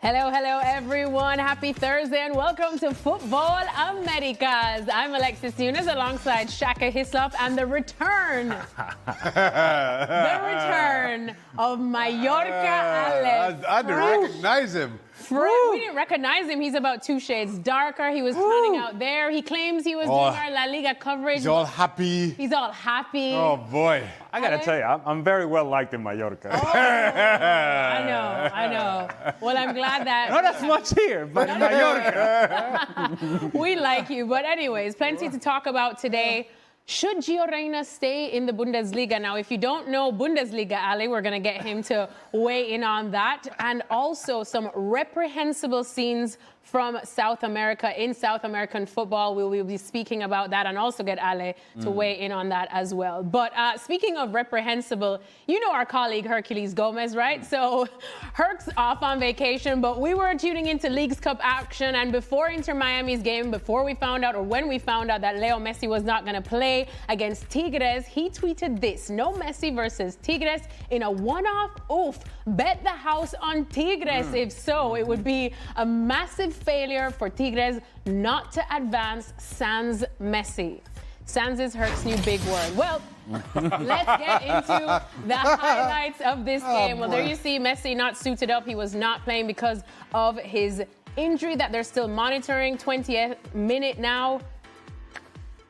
Hello, hello, everyone. Happy Thursday and welcome to Futbol Americas. I'm Alexis Nunes alongside Shaka, Hislop, and the return of Mallorca Alex. I didn't recognize him. We didn't recognize him. He's about 2 shades darker. He was planning out there. He claims he was doing our La Liga coverage. He's all happy. He's all happy. Oh, boy. I got to tell you, I'm very well liked in Mallorca. Oh, I know. Well, I'm glad that... Not as much here, but in Mallorca. We like you. But anyways, plenty to talk about today. Should Gio Reyna stay in the Bundesliga? Now, if you don't know Bundesliga, Ali, we're going to get him to weigh in on that. And also some reprehensible scenes from South America in South American football. We will be speaking about that and also get Ale to weigh in on that as well. But speaking of reprehensible, you know our colleague Herculez Gomez, right? So Herc's off on vacation, but we were tuning into Leagues Cup action. And before Inter Miami's game, before we found out, or when we found out that Leo Messi was not going to play against Tigres, he tweeted this: no Messi versus Tigres in a one-off. Oof, bet the house on Tigres. If so, it would be a massive failure for Tigres not to advance sans Messi. Sans is Herc's new big word. Well, let's get into the highlights of this game. Well, there you see Messi not suited up. He was not playing because of his injury that they're still monitoring. 20th minute now.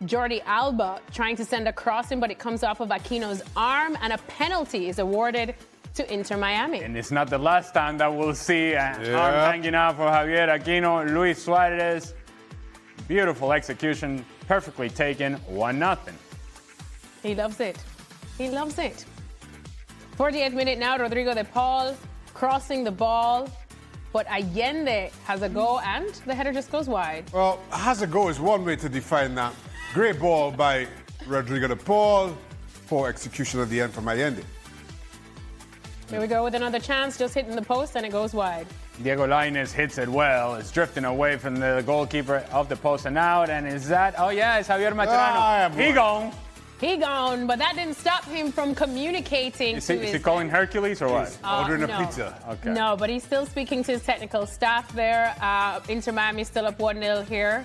Jordi Alba trying to send a crossing, but it comes off of Aquino's arm, and a penalty is awarded to Inter Miami. And it's not the last time that we'll see arm hanging out for Javier Aquino. Luis Suarez, beautiful execution, perfectly taken, 1-0. He loves it. He loves it. 48th minute now, Rodrigo de Paul crossing the ball, but Allende has a go and the header just goes wide. Well, has a go is one way to define that. Great ball by Rodrigo de Paul. Poor execution at the end from Allende. Here we go with another chance, just hitting the post and it goes wide. Diego Lainez hits it well. It's drifting away from the goalkeeper of the post and out. And is that, oh yeah, it's Javier Mascherano. He gone, but that didn't stop him from communicating Is to he calling Hercules or what? Ordering no. a pizza. Okay. No, but he's still speaking to his technical staff there. Inter Miami still up 1-0 here.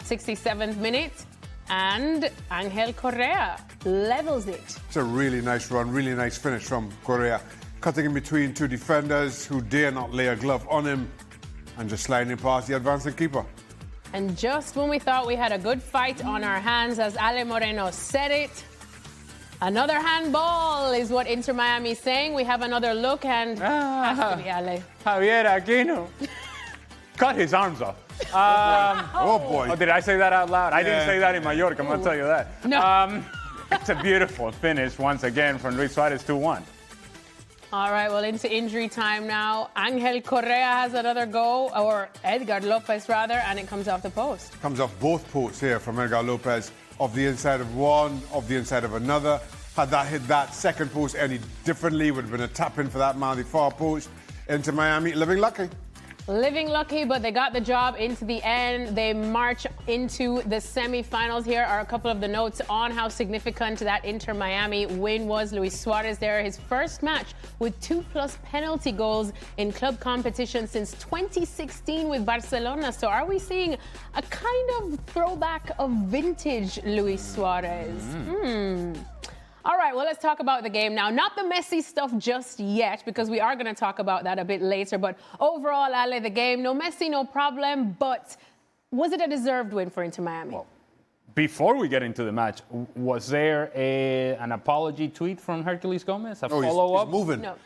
67th minute. And Angel Correa levels it. It's a really nice run, really nice finish from Correa. Cutting in between two defenders who dare not lay a glove on him and just sliding past the advancing keeper. And just when we thought we had a good fight on our hands, as Ale Moreno said it, another handball is what Inter Miami is saying. We have another look and has to be Ale. Javier Aquino cut his arms off. Oh boy. Oh, did I say that out loud? I didn't say that in Mallorca, I'm going to tell you that. No. It's a beautiful finish once again from Luis Suarez, 2-1. All right, well, into injury time now. Angel Correa has another go, or Edgar Lopez rather, and it comes off the post. Comes off both posts here from Edgar Lopez. Off the inside of one, off the inside of another. Had that hit that second post any differently, would have been a tap-in for that man, the far post. Inter Miami living lucky. Living lucky, but they got the job into the end. They march into the semifinals. Here are a couple of the notes on how significant that Inter Miami win was. Luis Suarez there, his first match with 2+ penalty goals in club competition since 2016 with Barcelona. So are we seeing a kind of throwback of vintage Luis Suarez? All right, well, let's talk about the game now. Not the Messi stuff just yet, because we are going to talk about that a bit later. But overall, Ale, the game, no Messi, no problem. But was it a deserved win for Inter Miami? Well, before we get into the match, was there an apology tweet from Herculez Gomez? A follow-up? He's moving. No.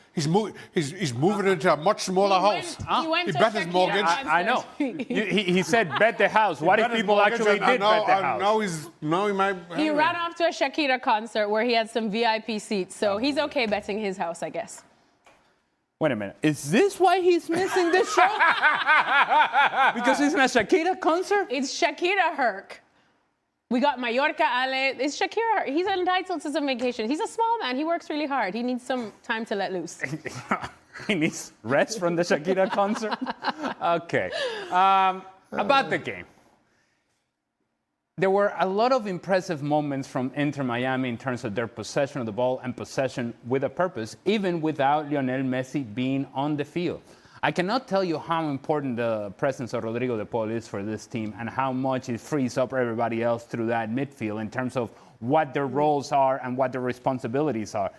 He's moving into a much smaller house. He bet his mortgage. I know. He said bet the house. What if people actually did bet the house? Now he might. He ran off to a Shakira concert where he had some VIP seats. So he's okay betting his house, I guess. Wait a minute. Is this why he's missing this show? Because he's in a Shakira concert? It's Shakira Herc. We got Mallorca, Ale. It's Shakira. He's entitled to some vacation. He's a small man. He works really hard. He needs some time to let loose. He needs rest from the Shakira concert? Okay. About the game. There were a lot of impressive moments from Inter Miami in terms of their possession of the ball and possession with a purpose, even without Lionel Messi being on the field. I cannot tell you how important the presence of Rodrigo de Paul is for this team and how much it frees up everybody else through that midfield in terms of what their roles are and what their responsibilities are.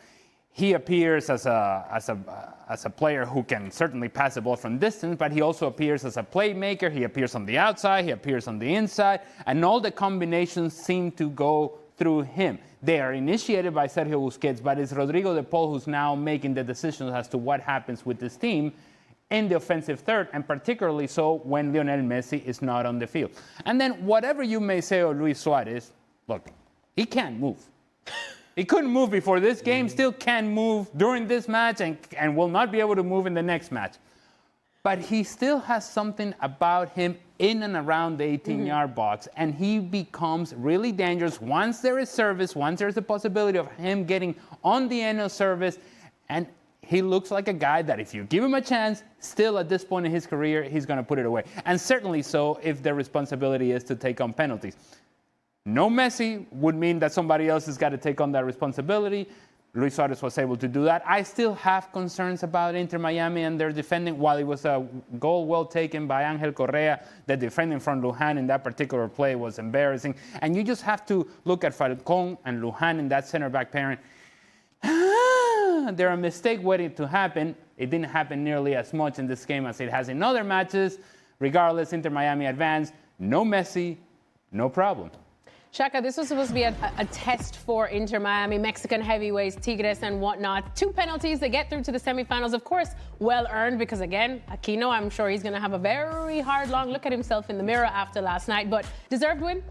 He appears as a player who can certainly pass the ball from distance, but he also appears as a playmaker. He appears on the outside, he appears on the inside, and all the combinations seem to go through him. They are initiated by Sergio Busquets, but it's Rodrigo de Paul who's now making the decisions as to what happens with this team in the offensive third, and particularly so when Lionel Messi is not on the field. And then whatever you may say of Luis Suarez, look, he can't move. He couldn't move before this game, still can't move during this match, and will not be able to move in the next match. But he still has something about him in and around the 18-yard box, and he becomes really dangerous once there is service, once there's a possibility of him getting on the end of service, and he looks like a guy that if you give him a chance, still at this point in his career, he's going to put it away. And certainly so if the responsibility is to take on penalties. No Messi would mean that somebody else has got to take on that responsibility. Luis Suarez was able to do that. I still have concerns about Inter Miami and their defending. While it was a goal well taken by Angel Correa, the defending from Luján in that particular play was embarrassing. And you just have to look at Falcón and Luján in that center-back pairing. They're a mistake waiting to happen. It didn't happen nearly as much in this game as it has in other matches. Regardless, Inter Miami advanced. No Messi, no problem. Shaka, this was supposed to be a test for Inter Miami, Mexican heavyweights, Tigres and whatnot. 2 penalties to get through to the semifinals. Of course, well earned because, again, Aquino, I'm sure he's going to have a very hard, long look at himself in the mirror after last night. But deserved win?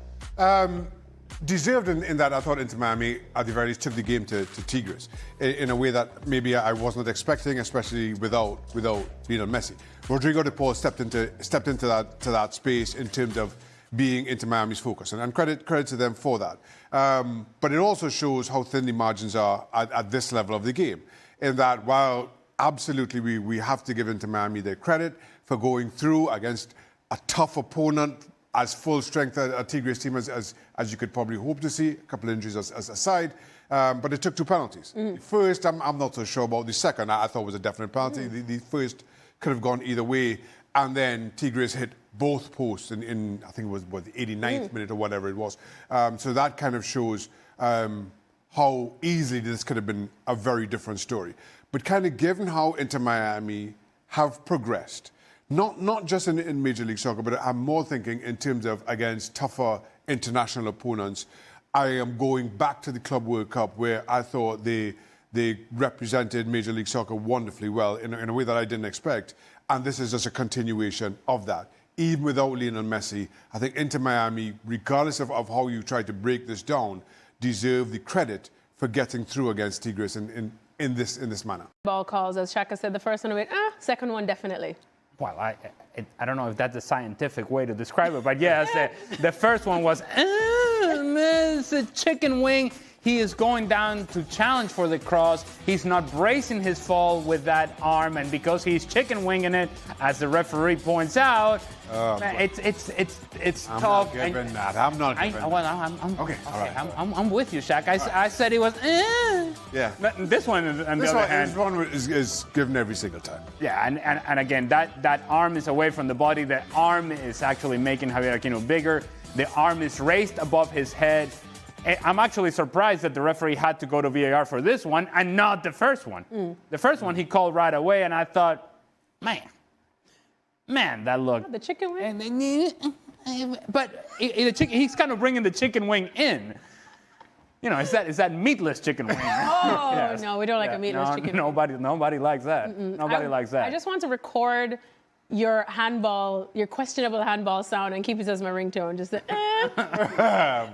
Deserved in that I thought Inter Miami, at the very least, took the game to Tigres in a way that maybe I wasn't expecting, especially without Lionel Messi. Rodrigo de Paul stepped into that space in terms of being Inter Miami's focus, and credit to them for that. But it also shows how thin the margins are at this level of the game, in that while absolutely we have to give Inter Miami their credit for going through against a tough opponent, as full strength a Tigres team as you could probably hope to see, a couple of injuries as aside, but it took 2 penalties. The first, I'm not so sure about. The second, I thought was a definite penalty. The first could have gone either way, and then Tigres hit both posts in I think it was the 89th minute or whatever it was. So that kind of shows how easily this could have been a very different story. But kind of given how Inter Miami have progressed, not just in Major League Soccer, but I'm more thinking in terms of against tougher international opponents. I am going back to the Club World Cup where I thought they represented Major League Soccer wonderfully well in a way that I didn't expect. And this is just a continuation of that. Even without Lionel Messi, I think Inter Miami, regardless of how you try to break this down, deserve the credit for getting through against Tigres in this manner. Ball calls, as Shaka said, the first one a bit, second one definitely. Well, I don't know if that's a scientific way to describe it, but yes, the first one was, it's a chicken wing. He is going down to challenge for the cross. He's not bracing his fall with that arm, and because he's chicken winging it, as the referee points out, it's I'm tough. Not giving that. I'm not giving that. Okay, all right. I'm with you, Shaq. I said he was. Yeah. But this one, on the other hand, this one is given every single time. Yeah, and again, that arm is away from the body. The arm is actually making Javier Aquino bigger. The arm is raised above his head. I'm actually surprised that the referee had to go to VAR for this one and not the first one. The first one he called right away, and I thought, man, that looked. The chicken wing? But he's kind of bringing the chicken wing in. You know, is that meatless chicken wing? Oh, yes. No, we don't like a meatless chicken wing. Nobody likes that. Nobody likes that. I just want to record your questionable handball sound and keep it as my ringtone. Just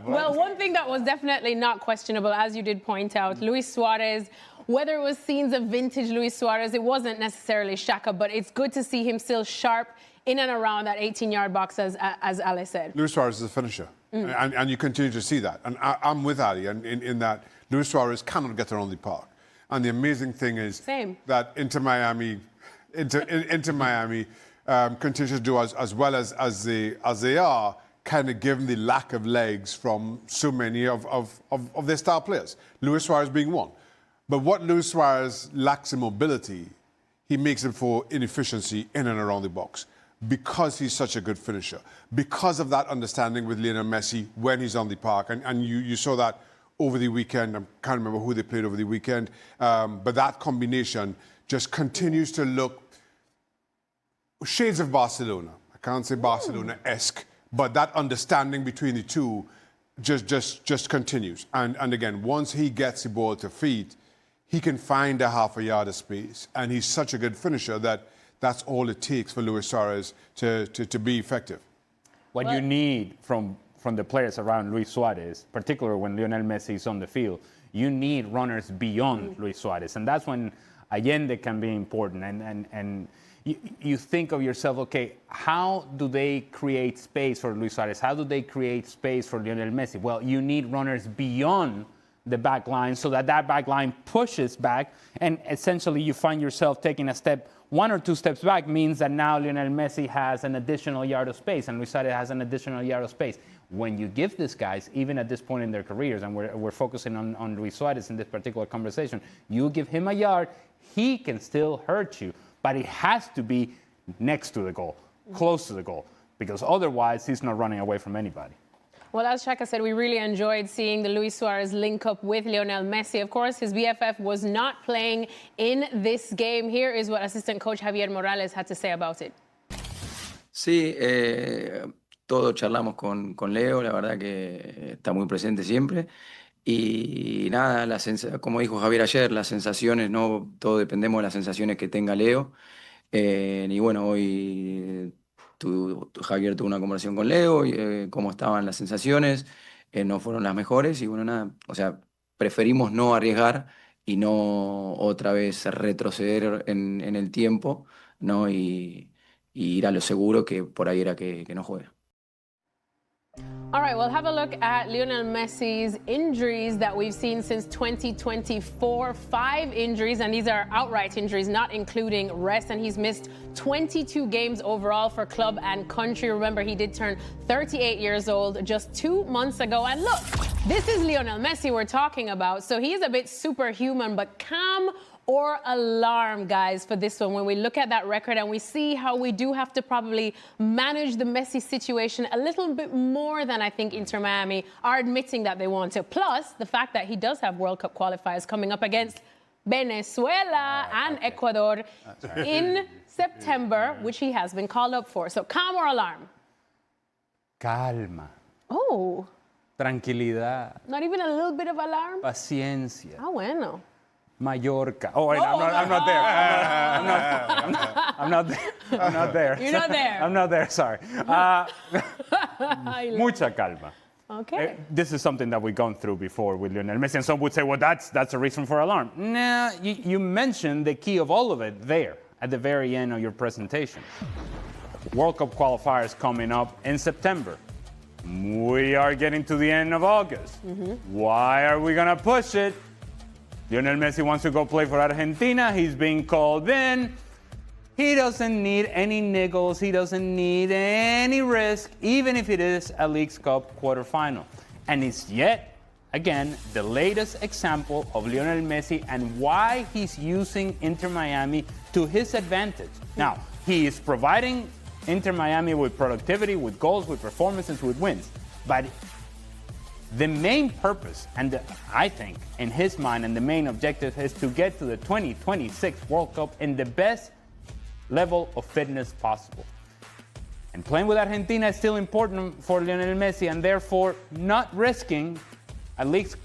Well, one thing that was definitely not questionable, as you did point out, Luis Suarez, whether it was scenes of vintage Luis Suarez, it wasn't necessarily Shaka, but it's good to see him still sharp in and around that 18-yard box, as Ale said. Luis Suarez is a finisher, and you continue to see that. And I'm with Ali in that Luis Suarez cannot get around the park. And the amazing thing is that Inter Miami continues to do as well as they are, kind of given the lack of legs from so many of their star players, Luis Suarez being one. But what Luis Suarez lacks in mobility, he makes up for inefficiency in and around the box because he's such a good finisher, because of that understanding with Lionel Messi when he's on the park. And you saw that over the weekend. I can't remember who they played over the weekend, but that combination just continues to look shades of Barcelona. I can't say Barcelona-esque, but that understanding between the two just continues. And again, once he gets the ball to feet, he can find a half a yard of space. And he's such a good finisher that that's all it takes for Luis Suarez to be effective. What you need from the players around Luis Suarez, particularly when Lionel Messi is on the field, you need runners beyond Luis Suarez. And that's when Allende can be important. And you think of yourself, okay, how do they create space for Luis Suarez? How do they create space for Lionel Messi? Well, you need runners beyond the back line so that back line pushes back, and essentially you find yourself taking a step, 1 or 2 steps back means that now Lionel Messi has an additional yard of space and Luis Suarez has an additional yard of space. When you give these guys, even at this point in their careers, and we're focusing on Luis Suarez in this particular conversation, you give him a yard, he can still hurt you, but it has to be next to the goal, close to the goal, because otherwise he's not running away from anybody. Well, as Shaka said, we really enjoyed seeing the Luis Suarez link up with Lionel Messi. Of course, his BFF was not playing in this game. Here is what assistant coach Javier Morales had to say about it. Sí, todo charlamos con Leo, la verdad que está muy presente siempre. Y nada, como dijo Javier ayer, las sensaciones, no, todo dependemos de las sensaciones que tenga Leo. Y bueno, hoy Javier tuvo una conversación con Leo, y cómo estaban las sensaciones, no fueron las mejores. Y bueno, nada, o sea, preferimos no arriesgar y no otra vez retroceder en el tiempo, ¿no? Y ir a lo seguro, que por ahí era que no juegue. All right, well, have a look at Lionel Messi's injuries that we've seen since 2024. 5 injuries, and these are outright injuries, not including rest. And he's missed 22 games overall for club and country. Remember, he did turn 38 years old just 2 months ago. And look, this is Lionel Messi we're talking about. So he is a bit superhuman, but calm or alarm, guys, for this one. When we look at that record and we see how we do have to probably manage the Messi situation a little bit more than I think Inter Miami are admitting that they want to. Plus, the fact that he does have World Cup qualifiers coming up against Venezuela and Ecuador in September, which he has been called up for. So calm or alarm? Calma. Oh. Tranquilidad. Not even a little bit of alarm? Paciencia. Ah, bueno. Mallorca. Oh, wait, I'm not there. I'm not there. You're not there. I'm not there, sorry. Mucha calma. Okay. This is something that we've gone through before with Lionel Messi, and some would say, well, that's a reason for alarm. Nah, you mentioned the key of all of it there at the very end of your presentation. World Cup qualifiers coming up in September. We are getting to the end of August. Mm-hmm. Why are we going to push it? Lionel Messi wants to go play for Argentina. He's being called in. He doesn't need any niggles. He doesn't need any risk, even if it is a Leagues Cup quarterfinal. And it's yet, again, the latest example of Lionel Messi and why he's using Inter Miami to his advantage. Now, he is providing Inter Miami with productivity, with goals, with performances, with wins. But the main purpose, and I think in his mind, and the main objective is to get to the 2026 World Cup in the best level of fitness possible. And playing with Argentina is still important for Lionel Messi, and therefore not risking at least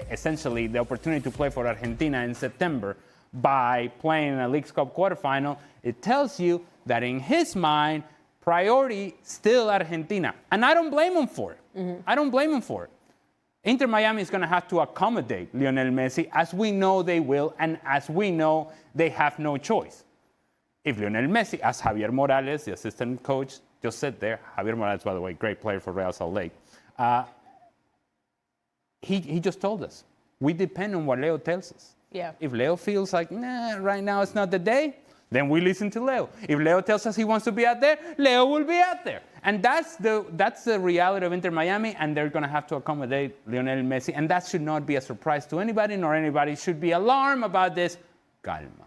essentially the opportunity to play for Argentina in September by playing in a Leagues Cup quarterfinal. It tells you that in his mind, priority still Argentina. And I don't blame him for it. Mm-hmm. I don't blame him for it. Inter Miami is going to have to accommodate Lionel Messi, as we know they will, and as we know they have no choice. If Lionel Messi, as Javier Morales, the assistant coach, just said there, Javier Morales, by the way, great player for Real Salt Lake, he just told us, we depend on what Leo tells us. Yeah. If Leo feels like, nah, right now it's not the day, then we listen to Leo. If Leo tells us he wants to be out there, Leo will be out there. And that's the reality of Inter Miami, and they're going to have to accommodate Lionel Messi. And that should not be a surprise to anybody, nor anybody should be alarmed about this. Calma.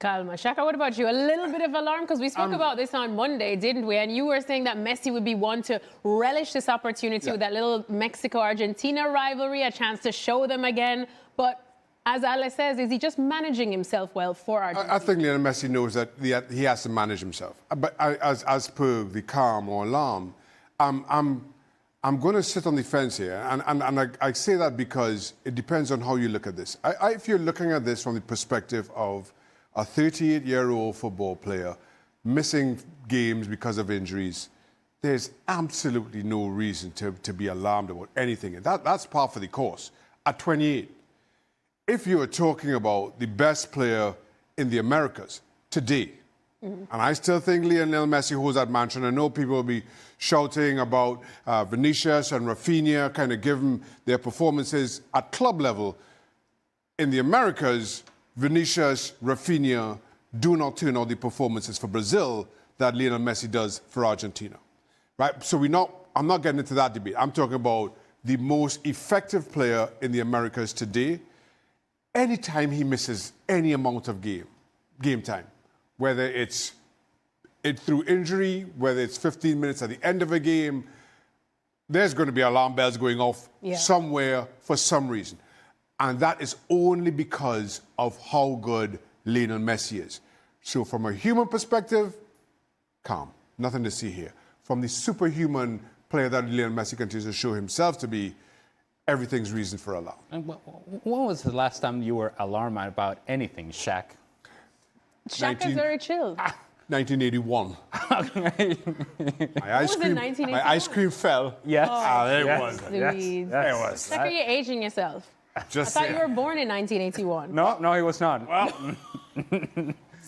Calma. Shaka, what about you? A little bit of alarm? Because we spoke about this on Monday, didn't we? And you were saying that Messi would be one to relish this opportunity with that little Mexico-Argentina rivalry, a chance to show them again. But as Ale says, is he just managing himself well for Argentina? I think Lionel Messi knows that he has to manage himself. But as per the calm or alarm, I'm going to sit on the fence here. And I say that because it depends on how you look at this. If you're looking at this from the perspective of a 38-year-old football player missing games because of injuries, there's absolutely no reason to be alarmed about anything. That's par for the course. At 28, if you are talking about the best player in the Americas today, and I still think Lionel Messi holds that mantra, and I know people will be shouting about Vinicius and Rafinha, kind of given their performances at club level. In the Americas, Vinicius, Rafinha do not turn out the performances for Brazil that Lionel Messi does for Argentina, right? So I'm not getting into that debate. I'm talking about the most effective player in the Americas today. Anytime he misses any amount of game time, whether it's through injury, whether it's 15 minutes at the end of a game, there's going to be alarm bells going off somewhere for some reason. And that is only because of how good Lionel Messi is. So from a human perspective, calm. Nothing to see here. From the superhuman player that Lionel Messi continues to show himself to be, everything's reason for alarm. And when was the last time you were alarmed about anything, Shaq? Shaka's very chilled. 1981. My ice cream fell. Yes. There yes. it was. Louise. There it was. Shaka, you're aging yourself. I thought you were born in 1981. No, he was not. Well,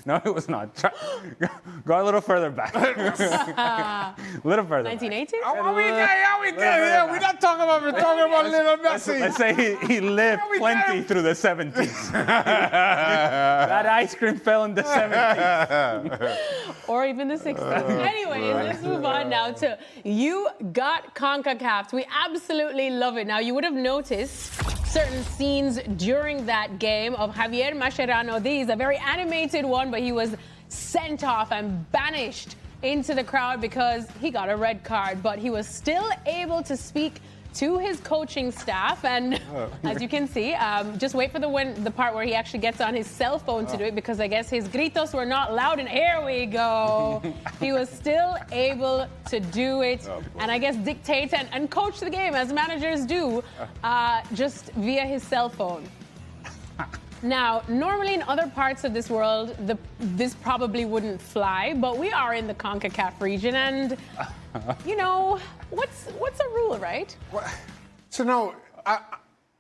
no, he was not. Go a little further back. A little further. 1980? We're not talking about. We're talking about Lionel Messi. Let's say he lived plenty through the 70s. That ice cream fell in the 70s. Or even the 60s. Anyways, let's move on now to You Got Concacaf. We absolutely love it. Now, you would have noticed certain scenes during that game of Javier Mascherano. These, a very animated one, but he was sent off and banished into the crowd because he got a red card. But he was still able to speak to his coaching staff, and as you can see, just wait for the part where he actually gets on his cell phone to do it, because I guess his gritos were not loud, and here we go. He was still able to do it, and I guess dictate and coach the game as managers do, just via his cell phone. Now, normally in other parts of this world, this probably wouldn't fly, but we are in the CONCACAF region, and you know, what's a rule, right? So now,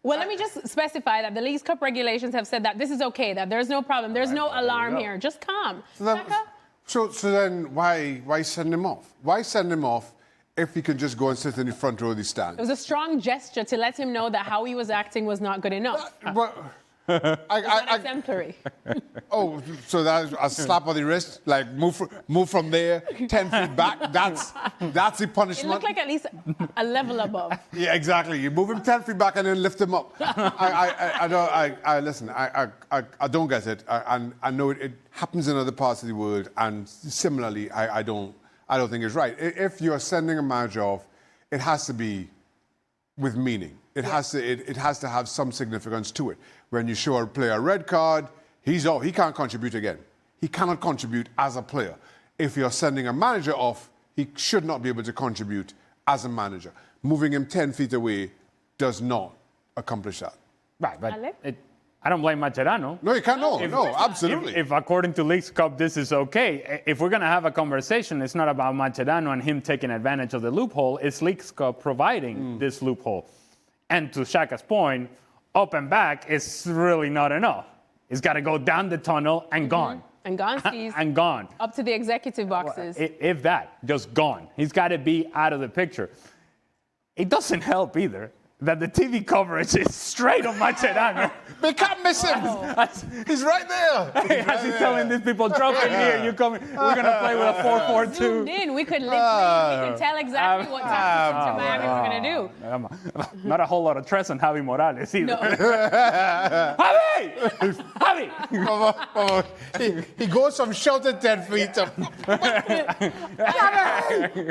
well, let me just specify that the League's Cup regulations have said that this is okay, that there's no problem, there's no alarm here. Just calm. So then why send him off? Why send him off if he can just go and sit in the front row of the stand? It was a strong gesture to let him know that how he was acting was not good enough. Exemplary. Oh, so that's a slap on the wrist, like move from there 10 feet back. That's the punishment. It looked like at least a level above. Yeah, exactly. You move him 10 feet back and then lift him up. Listen. I don't get it. I know it happens in other parts of the world, and similarly, I don't think it's right. If you're sending a manager off, it has to be with meaning. It has to have some significance to it. When you show a player a red card, he's off. He can't contribute again. He cannot contribute as a player. If you're sending a manager off, he should not be able to contribute as a manager. Moving him 10 feet away does not accomplish that. Right, but I don't blame Mascherano. No, you can't. No, absolutely. If according to Leagues Cup, this is okay. If we're going to have a conversation, it's not about Mascherano and him taking advantage of the loophole. It's Leagues Cup providing this loophole. And to Shaka's point, up and back is really not enough. It's got to go down the tunnel and gone. And gone skis. And gone. Up to the executive boxes. If that, just gone. He's got to be out of the picture. It doesn't help either that the TV coverage is straight on Mascherano. They can't miss him. He's right there. As he's telling these people, drop in here, you come. We're gonna play with a 4-4-2. Zoomed in. We could literally, we could tell exactly what tactics Inter Miami were going to do. Not a whole lot of trust on Javi Morales either. No. Javi! He goes from shouted 10 feet to...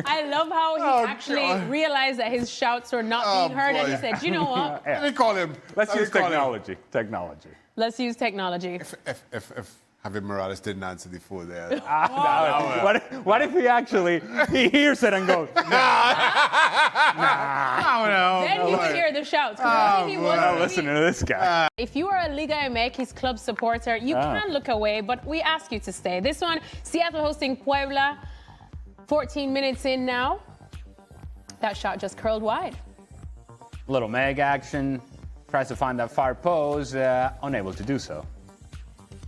I love how he actually realized that his shouts were not being heard, and he said, "You know what? Let me call him. Let's use technology. Technology. Let's use technology." If Javier Morales didn't answer the phone there. What if he hears it and goes, Then you would hear the shouts. He I'm not listening to this guy. If you are a Liga MX club supporter, you can look away, but we ask you to stay. This one, Seattle hosting Puebla. 14 minutes in now. That shot just curled wide. Little Meg action. Tries to find that far post, unable to do so.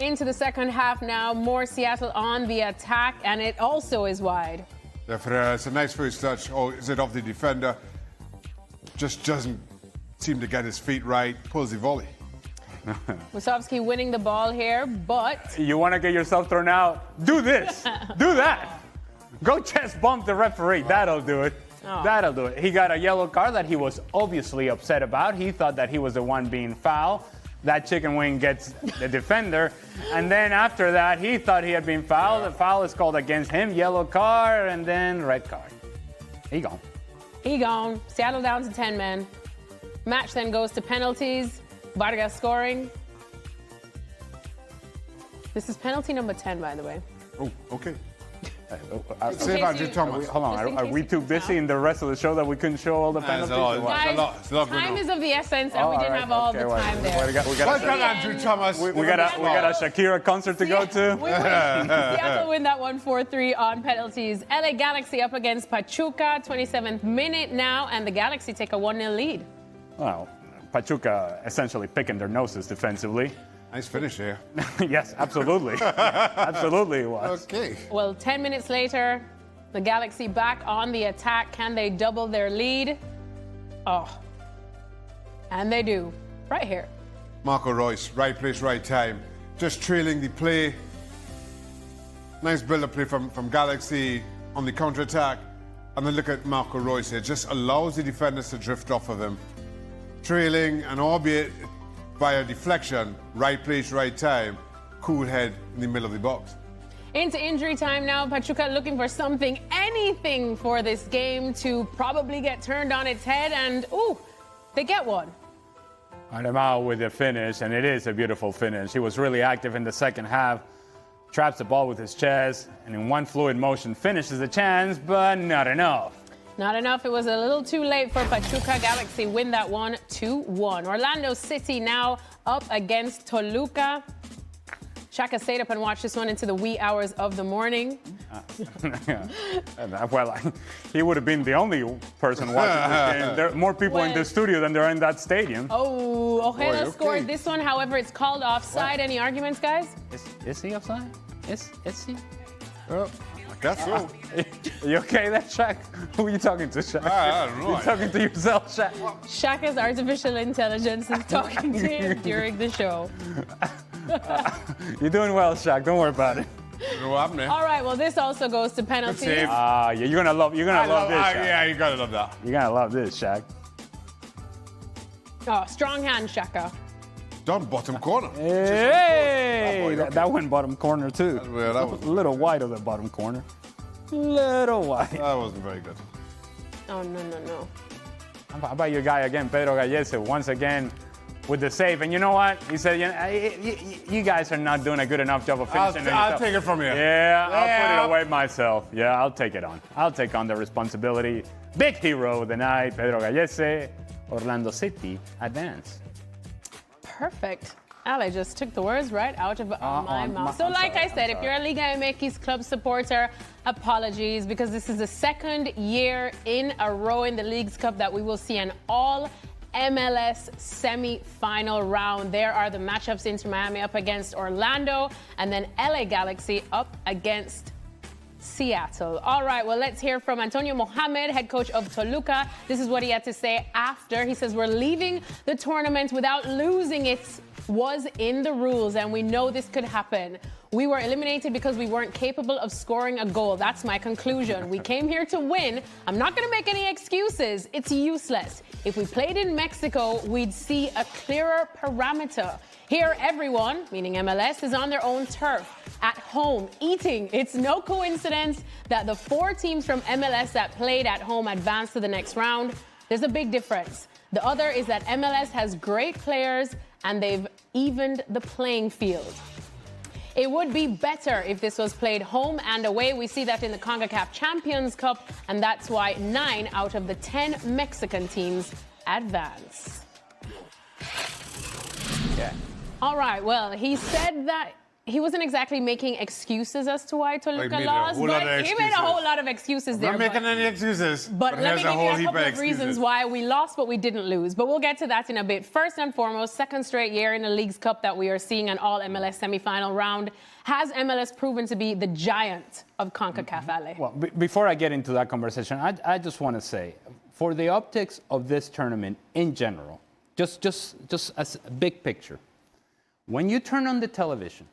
Into the second half now. More Seattle on the attack, and it also is wide. It's a nice first touch. Oh, is it off the defender? Just doesn't seem to get his feet right. Pulls the volley. Musovski winning the ball here, but You want to get yourself thrown out? Do this. Do that. Go chest bump the referee. That'll do it. Oh. That'll do it. He got a yellow card that he was obviously upset about. He thought that he was the one being fouled. That chicken wing gets the defender. And then after that, he thought he had been fouled. The foul is called against him. Yellow card and then red card. He gone. he gone. Seattle down to 10 men. Match then goes to penalties. Vargas scoring. This is penalty number 10, by the way. Oh, okay. case Save Andrew you- Thomas. Hold Just on. in Are case we you too can busy tell. in the rest of the show that we couldn't show all the penalties? It's a lot. or what? Guys, It's a lot going time on. is of the essence, and we All didn't right, have all okay, the well, time we there. got Well done, Andrew Thomas. we got a Shakira concert to go to. We win. Seattle win that one 4-3 on penalties. LA Galaxy up against Pachuca, 27th minute now, and the Galaxy take a 1-0 lead. Well, Pachuca essentially picking their noses defensively. Nice finish here. Yes, absolutely. Absolutely it was. Okay. Well, 10 minutes later, the Galaxy back on the attack. Can they double their lead? Oh. And they do. Right here. Marco Reus, right place, right time. Just trailing the play. Nice build-up play from Galaxy on the counter-attack. And then look at Marco Reus here. Just allows the defenders to drift off of him. Trailing, and albeit by a deflection, right place, right time. Cool head in the middle of the box. Into injury time now. Pachuca looking for something, anything for this game to probably get turned on its head. And, ooh, they get one. Armao with the finish, and it is a beautiful finish. He was really active in the second half. Traps the ball with his chest, and in one fluid motion finishes the chance, but not enough. Not enough. It was a little too late for Pachuca. Galaxy win that one 2-1. Orlando City now up against Toluca. Shaka stayed up and watched this one into the wee hours of the morning. Well, he would have been the only person watching this game. There are more people in the studio than there are in that stadium. Oh, Ojeda Boy, scored okay. this one. However, it's called offside. Any arguments, guys? Is he offside? Is he? I guess so. You okay there, Shaq? Who are you talking to, Shaq? I don't know. You're talking to yourself, Shaq. Shaka's artificial intelligence is talking to him during the show. You're doing well, Shaq. Don't worry about it. What happened there? All right, well, this also goes to penalties. save. Yeah, you're gonna love this, Shaq. Yeah, you gotta love that. You're gonna love this, Shaq. Oh, strong hand, Shaka. Down bottom corner. Hey, okay. that went bottom corner too. Well, that was- A little wide of the bottom corner. Little wide. That wasn't very good. Oh, no. How about your guy again, Pedro Gallese, once again with the save? And you know what? He said, you guys are not doing a good enough job of finishing. I'll take it from you. Yeah, I'll put it away myself. Yeah, I'll take it on. I'll take on the responsibility. Big hero of the night, Pedro Gallese. Orlando City advance. Perfect. Ale just took the words right out of my mouth. So I'm like sorry, I said, if you're a Liga MX club supporter, apologies, because this is the second year in a row in the Leagues Cup that we will see an all MLS semi-final round. There are the matchups: Inter Miami up against Orlando, and then LA Galaxy up against Seattle. All right, well, let's hear from Antonio Mohamed, head coach of Toluca. This is what he had to say after. He says, we're leaving the tournament without losing. It was in the rules, and we know this could happen. We were eliminated because we weren't capable of scoring a goal. That's my conclusion. We came here to win. I'm not going to make any excuses. It's useless. If we played in Mexico, we'd see a clearer parameter. Here, everyone, meaning MLS, is on their own turf, at home, eating. It's no coincidence that the 4 teams from MLS that played at home advanced to the next round. There's a big difference. The other is that MLS has great players, and they've evened the playing field. It would be better if this was played home and away. We see that in the Concacaf Champions Cup, and that's why 9 out of the 10 Mexican teams advance. Yeah. All right, well, he said that he wasn't exactly making excuses as to why Toluca lost, but he made a whole lot of excuses there. I'm not making any excuses. But let me give you a couple of reasons excuses. why we lost, but we didn't lose. But we'll get to that in a bit. First and foremost, second straight year in the Leagues Cup that we are seeing an all-MLS semifinal round. Has MLS proven to be the giant of CONCACAF, Ale? Well, before I get into that conversation, I just want to say, for the optics of this tournament in general, just as a big picture, when you turn on the television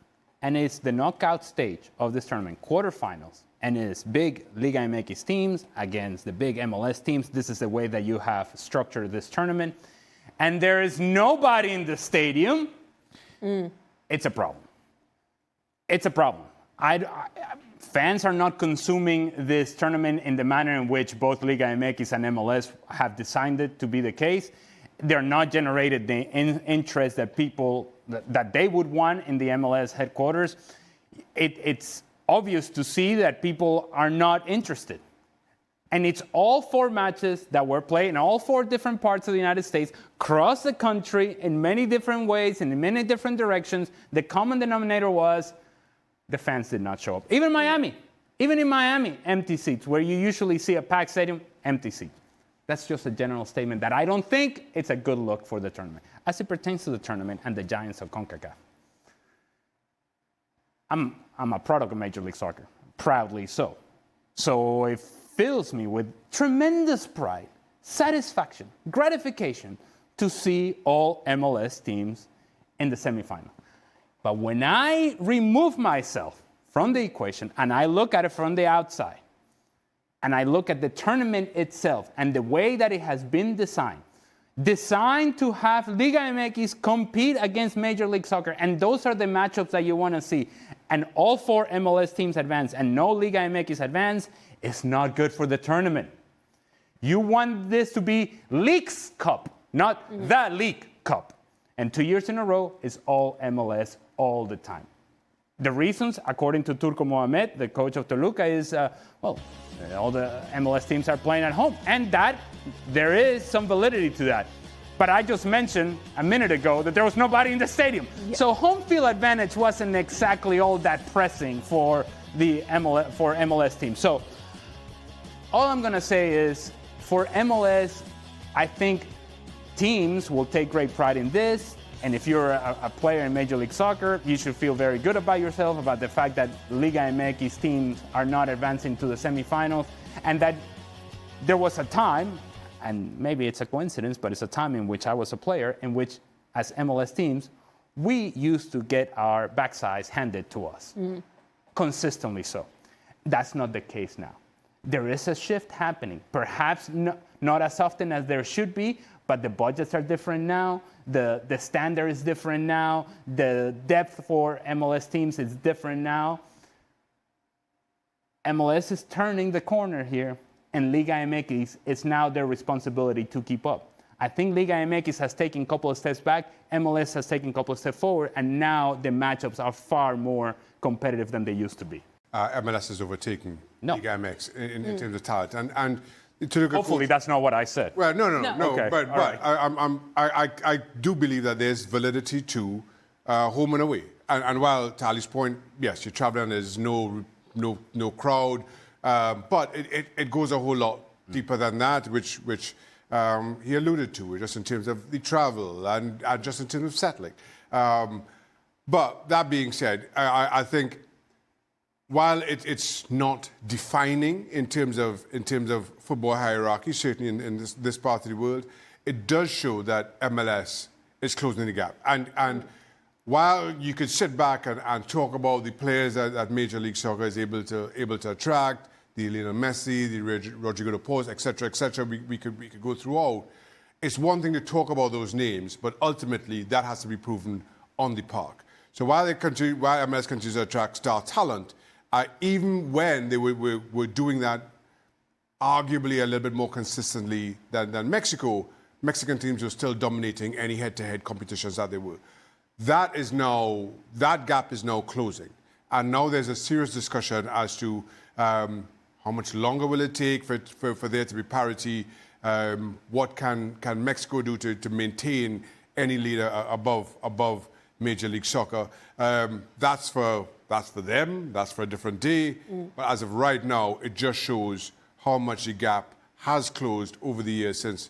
and it's the knockout stage of this tournament, quarterfinals, and it's big Liga MX teams against the big MLS teams, this is the way that you have structured this tournament, and there is nobody in the stadium, it's a problem. It's a problem. Fans are not consuming this tournament in the manner in which both Liga MX and MLS have designed it to be the case. They're not generated the interest that that they would want in the MLS headquarters. It's obvious to see that people are not interested. And it's all 4 matches that were played in all 4 different parts of the United States, across the country, in many different ways, in many different directions. The common denominator was the fans did not show up. Even in Miami, empty seats, where you usually see a packed stadium, empty seats. That's just a general statement that I don't think it's a good look for the tournament, as it pertains to the tournament and the giants of CONCACAF. I'm a product of Major League Soccer, proudly so. So it fills me with tremendous pride, satisfaction, gratification to see all MLS teams in the semifinal. But when I remove myself from the equation and I look at it from the outside, and I look at the tournament itself and the way that it has been designed to have Liga MX compete against Major League Soccer, and those are the matchups that you want to see, and all 4 MLS teams advance and no Liga MX advance, it's not good for the tournament. You want this to be Leagues Cup, not the League Cup. And 2 years in a row is all MLS all the time. The reasons, according to Turco Mohamed, the coach of Toluca, is, all the MLS teams are playing at home. And that, there is some validity to that. But I just mentioned a minute ago that there was nobody in the stadium. Yeah. So home field advantage wasn't exactly all that pressing for the MLS team. So all I'm going to say is, for MLS, I think teams will take great pride in this. And if you're a player in Major League Soccer, you should feel very good about yourself, about the fact that Liga MX teams are not advancing to the semifinals, and that there was a time, and maybe it's a coincidence, but it's a time in which I was a player, in which, as MLS teams, we used to get our backsides handed to us, consistently so. That's not the case now. There is a shift happening, perhaps not as often as there should be, but the budgets are different now. The standard is different now. The depth for MLS teams is different now. MLS is turning the corner here, and Liga MX is now their responsibility to keep up. I think Liga MX has taken a couple of steps back. MLS has taken a couple of steps forward, and now the matchups are far more competitive than they used to be. MLS is overtaking Liga MX in terms of talent, and hopefully that's not what I said. Well, no. Okay. But right. I do believe that there's validity to home and away. And while Tali's point, yes, you're traveling, there's no crowd, but it goes a whole lot deeper than that, which he alluded to, just in terms of the travel and just in terms of settling. But that being said, I think while it's not defining in terms of football hierarchy, certainly in this part of the world, it does show that MLS is closing the gap. And while you could sit back and talk about the players that Major League Soccer is able to attract, the Lionel Messi, the Rodrigo Porras, etc., we could go through all. It's one thing to talk about those names, but ultimately that has to be proven on the park. So while MLS continues to attract star talent, even when they were doing that arguably a little bit more consistently than Mexico, Mexican teams were still dominating any head-to-head competitions that they were. That gap is now closing. And now there's a serious discussion as to how much longer will it take for there to be parity. What can Mexico do to maintain any leader above Major League Soccer? That's for them. That's for a different day. But as of right now, it just shows how much the gap has closed over the years since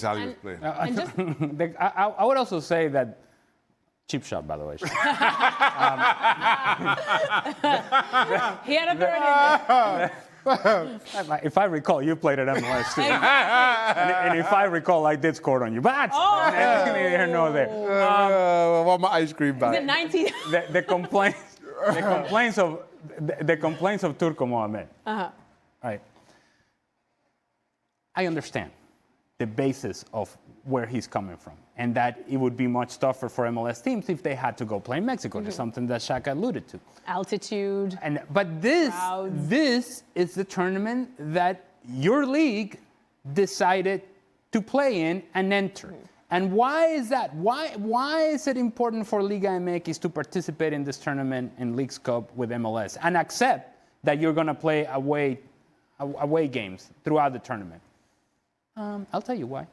Ali was playing. I would also say that cheap shot, by the way. He had a third in there. If I recall, you played at MLS too. and if I recall, I did score on you. But that's neither here nor there. I want my ice cream back. Is it 19? The complaints of Turco Mohamed. Right. I understand the basis of where he's coming from, and that it would be much tougher for MLS teams if they had to go play in Mexico. There's something that Shaka alluded to. Altitude. But this is the tournament that your league decided to play in and enter. And why is that? Why is it important for Liga MX to participate in this tournament in Leagues Cup with MLS and accept that you're going to play away games throughout the tournament? I'll tell you why.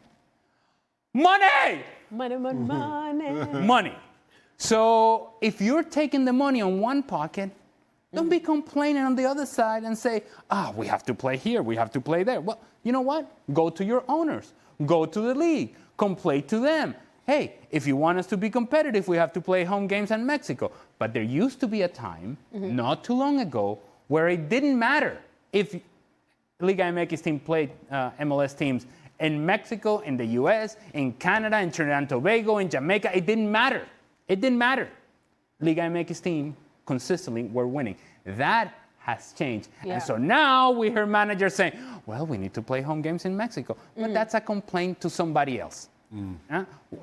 Money! Money. So if you're taking the money on one pocket, don't be complaining on the other side and say, we have to play here, we have to play there. Well, you know what? Go to your owners. Go to the league. Complain to them. Hey, if you want us to be competitive, we have to play home games in Mexico. But there used to be a time, not too long ago, where it didn't matter if Liga MX team played MLS teams in Mexico, in the US, in Canada, in Trinidad and Tobago, in Jamaica. It didn't matter. It didn't matter. Liga MX team consistently were winning. That has changed. Yeah. And so now we hear managers saying, well, we need to play home games in Mexico. But that's a complaint to somebody else.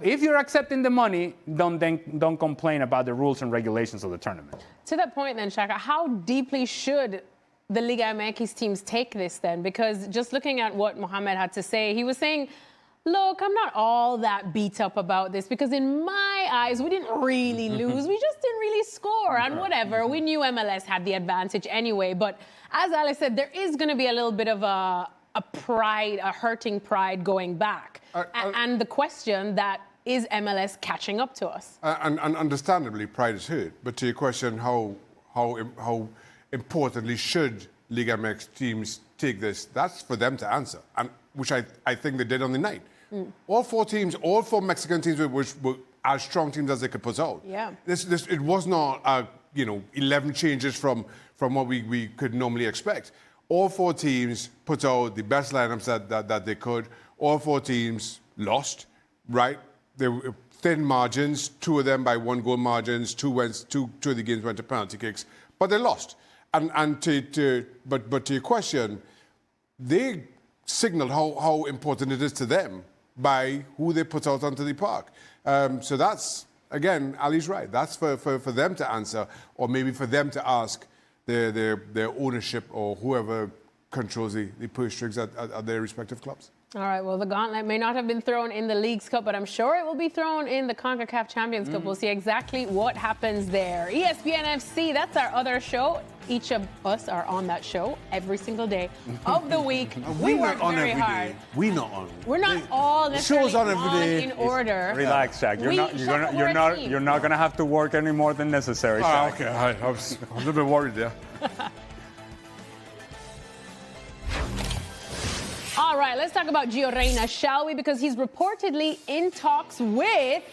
If you're accepting the money, don't complain about the rules and regulations of the tournament. To that point then, Shaka, how deeply should the Liga MX teams take this then? Because just looking at what Mohamed had to say, he was saying, look, I'm not all that beat up about this because in my eyes, we didn't really lose. We just didn't really score and whatever. We knew MLS had the advantage anyway. But as Alex said, there is going to be a little bit of a pride, a hurting pride going back. And the question that is MLS catching up to us? And understandably, pride is hurt. But to your question, how importantly should Liga MX teams take this? That's for them to answer, and which I think they did on the night. All four Mexican teams were as strong teams as they could put out. Yeah. It was not 11 changes from what we could normally expect. All four teams put out the best lineups that they could. All four teams lost, right? They were thin margins, two of them by 1-goal margins, two of the games went to penalty kicks, but they lost. But to your question, they signaled how important it is to them by who they put out onto the park. So that's, again, Ali's right. That's for them to answer, or maybe for them to ask their ownership or whoever controls the purse strings at their respective clubs. All right, well, the gauntlet may not have been thrown in the Leagues Cup, but I'm sure it will be thrown in the Concacaf Champions Cup. We'll see exactly what happens there. ESPN FC, that's our other show. Each of us are on that show every single day of the week. We work very hard. We're not on. We're not all necessarily show's on every day. in order. Relax, Shaq. You're not gonna have to work any more than necessary, Shaq. Okay, I was a little bit worried there. All right, right, let's talk about Gio Reyna, shall we? Because he's reportedly in talks with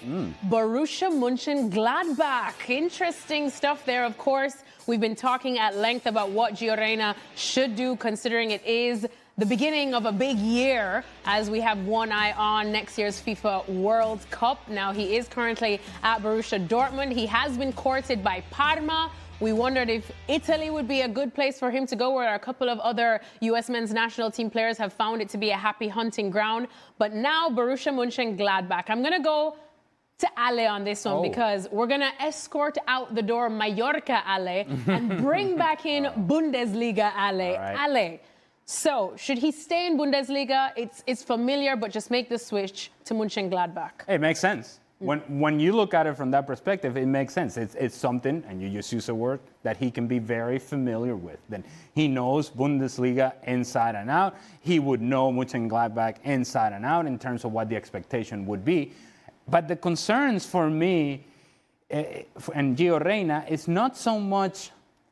Borussia Mönchengladbach. Interesting stuff there, of course. We've been talking at length about what Gio Reyna should do, considering it is the beginning of a big year as we have one eye on next year's FIFA World Cup. Now, he is currently at Borussia Dortmund. He has been courted by Parma. We wondered if Italy would be a good place for him to go, where a couple of other U.S. men's national team players have found it to be a happy hunting ground. But now Borussia Mönchengladbach. I'm going to go to Ale on this one because we're going to escort out the door Mallorca Ale and bring back in Bundesliga Ale. Right. Ale, so should he stay in Bundesliga? It's familiar, but just make the switch to Mönchengladbach. It makes sense. When you look at it from that perspective, it makes sense. It's something, and you just use a word, that he can be very familiar with. Then he knows Bundesliga inside and out. He would know Mönchengladbach inside and out in terms of what the expectation would be. But the concerns for me and Gio Reyna is not so much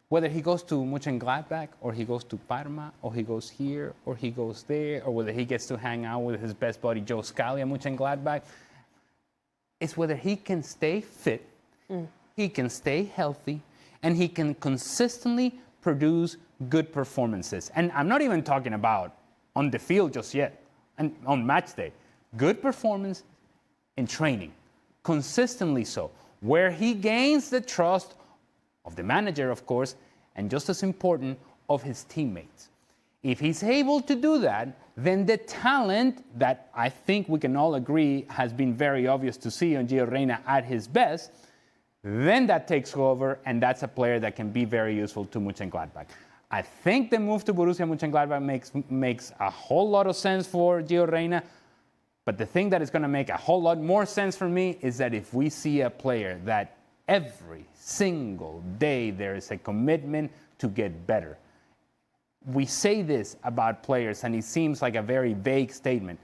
whether he goes to Mönchengladbach or he goes to Parma or he goes here or he goes there, or whether he gets to hang out with his best buddy Joe Scally at Mönchengladbach. It's whether he can stay fit, he can stay healthy, and he can consistently produce good performances. And I'm not even talking about on the field just yet, and on match day. Good performance in training, consistently so, where he gains the trust of the manager, of course, and just as important, of his teammates. If he's able to do that, then the talent that I think we can all agree has been very obvious to see on Gio Reyna at his best, then that takes over, and that's a player that can be very useful to Mönchengladbach. I think the move to Borussia Mönchengladbach makes a whole lot of sense for Gio Reyna, but the thing that is going to make a whole lot more sense for me is that if we see a player that every single day there is a commitment to get better. We say this about players, and it seems like a very vague statement.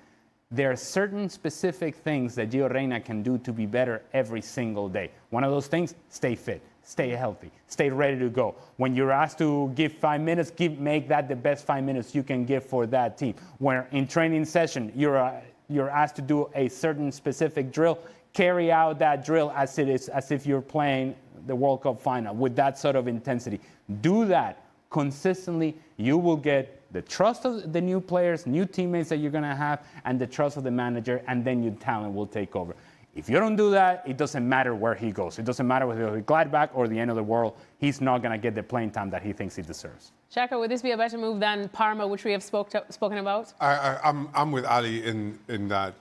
There are certain specific things that Gio Reyna can do to be better every single day. One of those things, stay fit, stay healthy, stay ready to go. When you're asked to give 5 minutes, make that the best 5 minutes you can give for that team. When in training session, you're asked to do a certain specific drill, carry out that drill as if you're playing the World Cup final with that sort of intensity. Do that consistently. You will get the trust of the new players, new teammates that you're going to have, and the trust of the manager, and then your talent will take over. If you don't do that, it doesn't matter where he goes. It doesn't matter whether it's Gladbach or the end of the world. He's not going to get the playing time that he thinks he deserves. Shaka, would this be a better move than Parma, which we have spoken about? I'm with Ali in that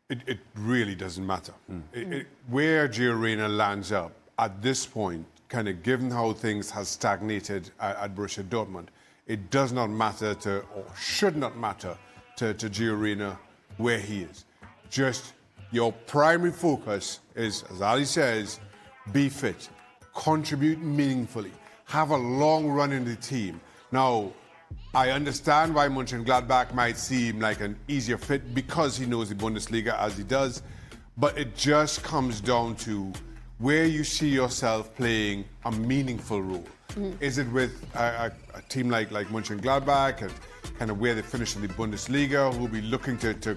it really doesn't matter. Where Gio Reyna lands up at this point, kind of given how things have stagnated at Borussia Dortmund, it does not matter or should not matter to Gio Reyna where he is. Just your primary focus is, as Ali says, be fit, contribute meaningfully, have a long run in the team. Now, I understand why Mönchengladbach might seem like an easier fit because he knows the Bundesliga as he does, but it just comes down to where you see yourself playing a meaningful role. Is it with a team like Mönchengladbach and kind of where they finish in the Bundesliga, who will be looking to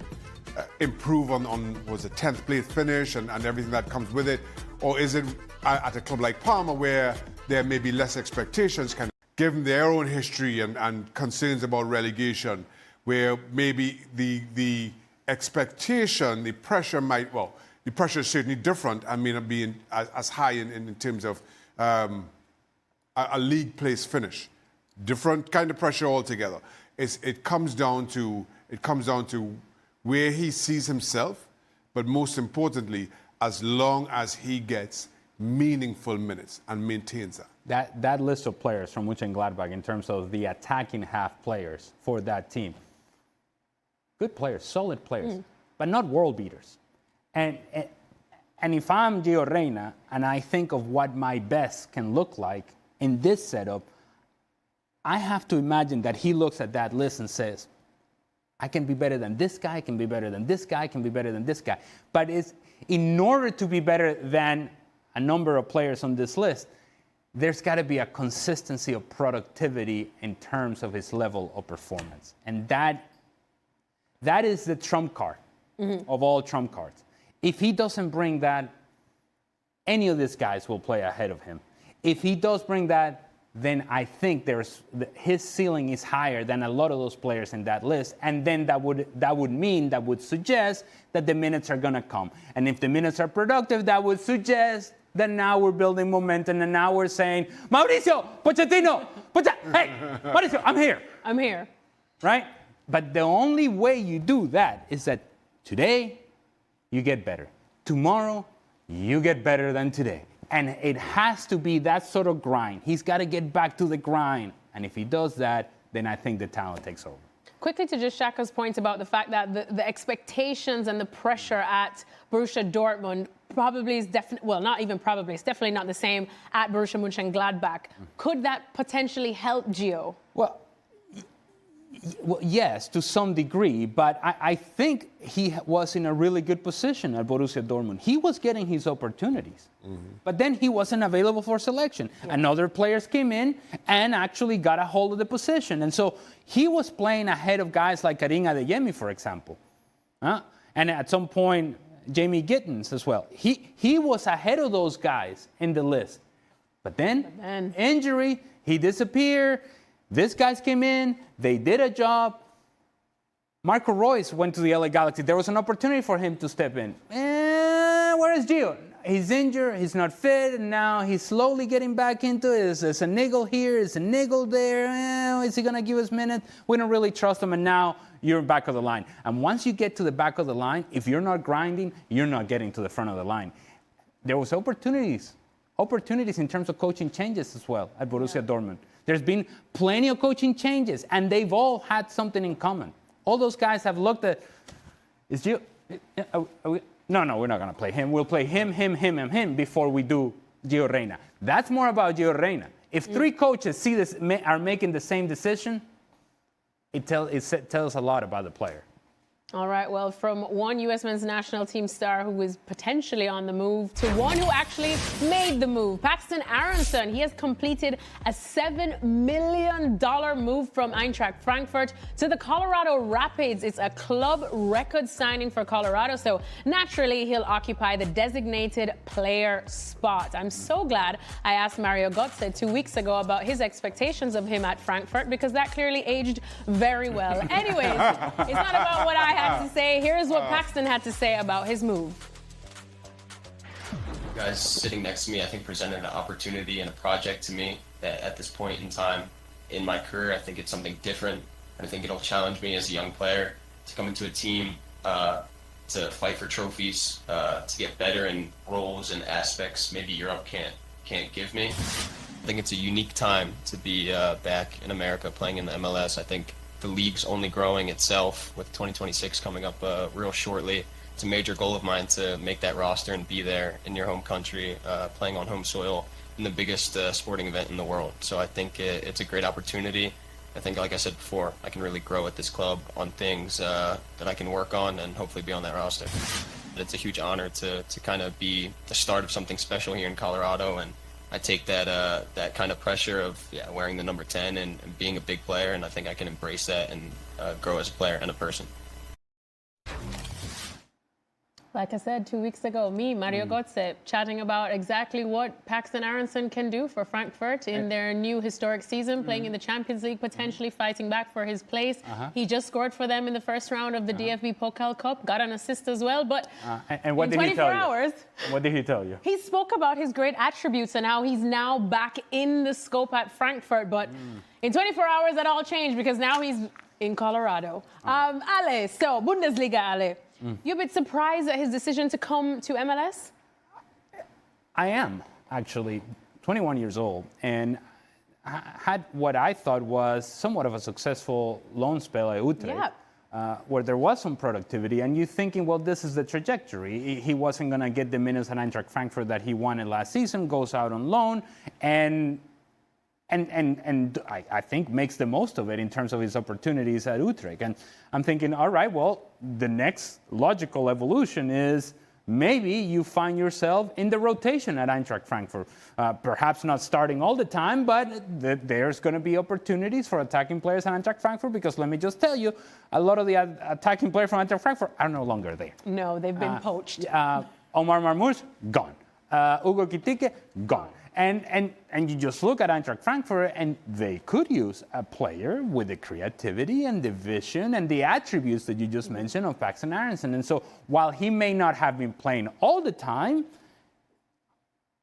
improve on was a 10th place finish and everything that comes with it? Or is it at a club like Parma where there may be less expectations, kind of given their own history and concerns about relegation, where maybe the expectation, the pressure the pressure is certainly different and may not be as high in terms of a league place finish. Different kind of pressure altogether. It comes down to where he sees himself, but most importantly, as long as he gets meaningful minutes and maintains that. That list of players from Mönchengladbach in terms of the attacking half players for that team, good players, solid players, but not world beaters. And if I'm Gio Reyna and I think of what my best can look like in this setup, I have to imagine that he looks at that list and says, I can be better than this guy, I can be better than this guy, I can be better than this guy. But in order to be better than a number of players on this list, there's got to be a consistency of productivity in terms of his level of performance. And that That is the trump card of all trump cards. If he doesn't bring that, any of these guys will play ahead of him. If he does bring that, then I think his ceiling is higher than a lot of those players in that list. And then that would suggest that the minutes are going to come. And if the minutes are productive, that would suggest that now we're building momentum and now we're saying, Mauricio, Pochettino, hey, Mauricio, I'm here. I'm here. Right? But the only way you do that is that today you get better. Tomorrow you get better than today. And it has to be that sort of grind. He's got to get back to the grind. And if he does that, then I think the talent takes over. Quickly to just Shaka's point about the fact that the expectations and the pressure at Borussia Dortmund probably is definitely, well, not even probably, it's definitely not the same at Borussia Mönchengladbach. Could that potentially help Gio? Well, yes, to some degree, but I think he was in a really good position at Borussia Dortmund. He was getting his opportunities, but then he wasn't available for selection. Yeah. And other players came in and actually got a hold of the position. And so he was playing ahead of guys like Karim Adeyemi, for example. And at some point, Jamie Gittins as well. He was ahead of those guys in the list. But then injury, he disappeared. These guys came in, they did a job. Marco Reus went to the LA Galaxy. There was an opportunity for him to step in. Where is Gio? He's injured, he's not fit, and now he's slowly getting back into it. There's a niggle here, there's a niggle there. Is he going to give us minutes? We don't really trust him, and now you're back of the line. And once you get to the back of the line, if you're not grinding, you're not getting to the front of the line. There was opportunities in terms of coaching changes as well at Borussia Dortmund. There's been plenty of coaching changes, and they've all had something in common. All those guys have looked at, is Gio, no, we're not going to play him. We'll play him before we do Gio Reyna. That's more about Gio Reyna. If three coaches see this, are making the same decision, it tells a lot about the player. All right, well, from one U.S. men's national team star who is potentially on the move to one who actually made the move, Paxton Aronson. He has completed a $7 million move from Eintracht Frankfurt to the Colorado Rapids. It's a club record signing for Colorado, so naturally he'll occupy the designated player spot. I'm so glad I asked Mario Götze 2 weeks ago about his expectations of him at Frankfurt, because that clearly aged very well. Anyways, it's not about what I had to say. Here's what Paxton had to say about his move. You guys sitting next to me, I think, presented an opportunity and a project to me that at this point in time in my career, I think it's something different. I think it'll challenge me as a young player to come into a team to fight for trophies, to get better in roles and aspects maybe Europe can't give me. I think it's a unique time to be back in America playing in the MLS. I think the league's only growing itself with 2026 coming up real shortly. It's a major goal of mine to make that roster and be there in your home country, playing on home soil in the biggest sporting event in the world. So I think it's a great opportunity. I think, like I said before, I can really grow at this club on things that I can work on and hopefully be on that roster. But it's a huge honor to kind of be the start of something special here in Colorado, and I take that kind of pressure of wearing the number 10 and being a big player, and I think I can embrace that and grow as a player and a person. Like I said 2 weeks ago, Mario Götze, chatting about exactly what Paxton Aronson can do for Frankfurt in their new historic season, playing in the Champions League, potentially fighting back for his place. He just scored for them in the first round of the DFB Pokal Cup, got an assist as well. But and what in did he tell 24 hours, what did he tell you? He spoke about his great attributes and how he's now back in the scope at Frankfurt. But in 24 hours, that all changed because now he's in Colorado. Ale, so Bundesliga, Ale. You a bit surprised at his decision to come to MLS? I am, actually. 21 years old, and had what I thought was somewhat of a successful loan spell at Utrecht, where there was some productivity, and you're thinking, well, this is the trajectory. He wasn't going to get the minutes at Eintracht Frankfurt that he wanted last season, goes out on loan, and I think makes the most of it in terms of his opportunities at Utrecht. And I'm thinking, all right, well, the next logical evolution is maybe you find yourself in the rotation at Eintracht Frankfurt. Perhaps not starting all the time, but there's going to be opportunities for attacking players at Eintracht Frankfurt, because let me just tell you, a lot of the attacking players from Eintracht Frankfurt are no longer there. No, they've been poached. Omar Marmoush, gone. Hugo Kitike, gone. And you just look at Eintracht Frankfurt, and they could use a player with the creativity and the vision and the attributes that you just mentioned of Paxton Aronson. And so while he may not have been playing all the time,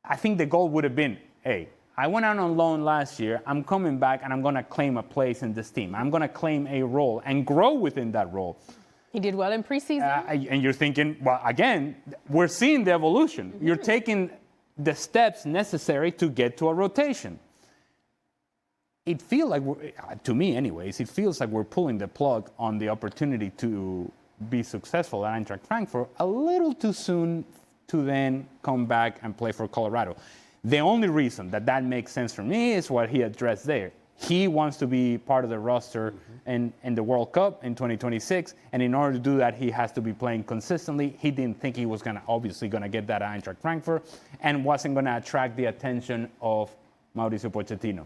I think the goal would have been, hey, I went out on loan last year, I'm coming back and I'm going to claim a place in this team. I'm going to claim a role and grow within that role. He did well in preseason. And you're thinking, well, again, we're seeing the evolution. You're taking the steps necessary to get to a rotation. It feels like, to me anyways, it feels like we're pulling the plug on the opportunity to be successful at Eintracht Frankfurt a little too soon to then come back and play for Colorado. The only reason that makes sense for me is what he addressed there. He wants to be part of the roster in the World Cup in 2026, and in order to do that, he has to be playing consistently. He didn't think he was obviously going to get that at Eintracht Frankfurt, and wasn't going to attract the attention of Mauricio Pochettino.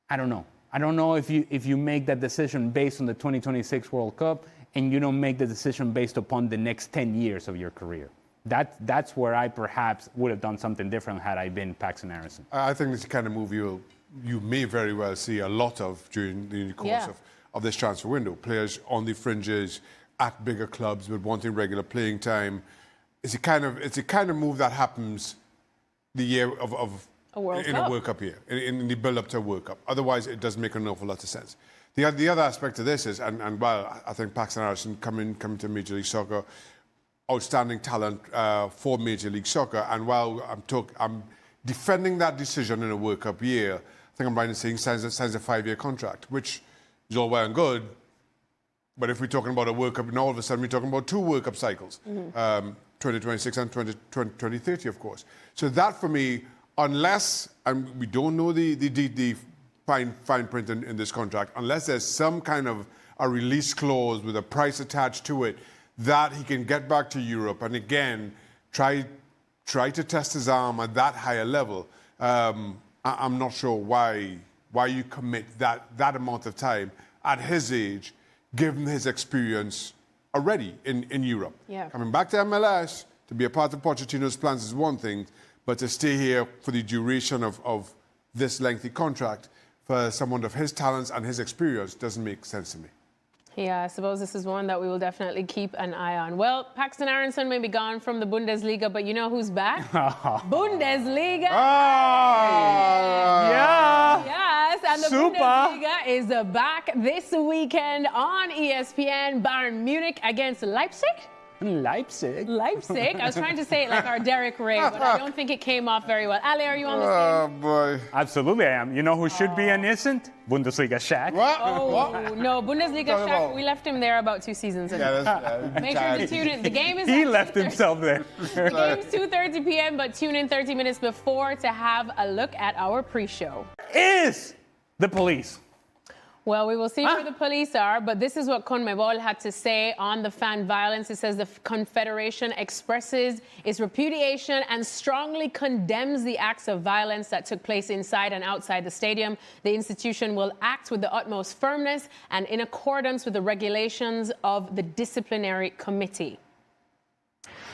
I don't know. I don't know if you make that decision based on the 2026 World Cup, and you don't make the decision based upon the next 10 years of your career. That's where I perhaps would have done something different had I been Paxton Aronson. I think this is the kind of move you may very well see a lot of during the course of this transfer window. Players on the fringes at bigger clubs but wanting regular playing time. It's a kind of move that happens the year of a World Cup year, in the build-up to a World Cup. Otherwise, it doesn't make an awful lot of sense. The other aspect of this is, and while I think Paxton Aronson coming to Major League Soccer, outstanding talent for Major League Soccer, and while I'm defending that decision in a World Cup year, I think I'm right in saying signs a 5-year contract, which is all well and good. But if we're talking about a World Cup, now all of a sudden we're talking about 2 World Cup cycles, 2026 and 2030, of course. So that for me, unless, and we don't know the fine print in this contract, unless there's some kind of a release clause with a price attached to it, that he can get back to Europe and again try to test his arm at that higher level. I'm not sure why you commit that amount of time at his age, given his experience already in Europe. Yeah. Coming back to MLS to be a part of Pochettino's plans is one thing, but to stay here for the duration of this lengthy contract for someone of his talents and his experience doesn't make sense to me. Yeah, I suppose this is one that we will definitely keep an eye on. Well, Paxton Aronson may be gone from the Bundesliga, but you know who's back? Bundesliga! Yeah! Yes, and the Super. Bundesliga is back this weekend on ESPN. Bayern Munich against Leipzig? Leipzig. I was trying to say it like our Derek Ray, but I don't think it came off very well. Ali, are you on the scene? Oh, boy. Absolutely, I am. You know who should be and isn't? Bundesliga Shaq. Oh, no, Bundesliga Shaq, we left him there about 2 seasons ago. Yeah, Make sure to tune in. The game is He at left 2:30. himself there. The game's 2:30 p.m., but tune in 30 minutes before to have a look at our pre-show. Is the police. Well, we will see where the police are, but this is what CONMEBOL had to say on the fan violence. It says the Confederation expresses its repudiation and strongly condemns the acts of violence that took place inside and outside the stadium. The institution will act with the utmost firmness and in accordance with the regulations of the disciplinary committee.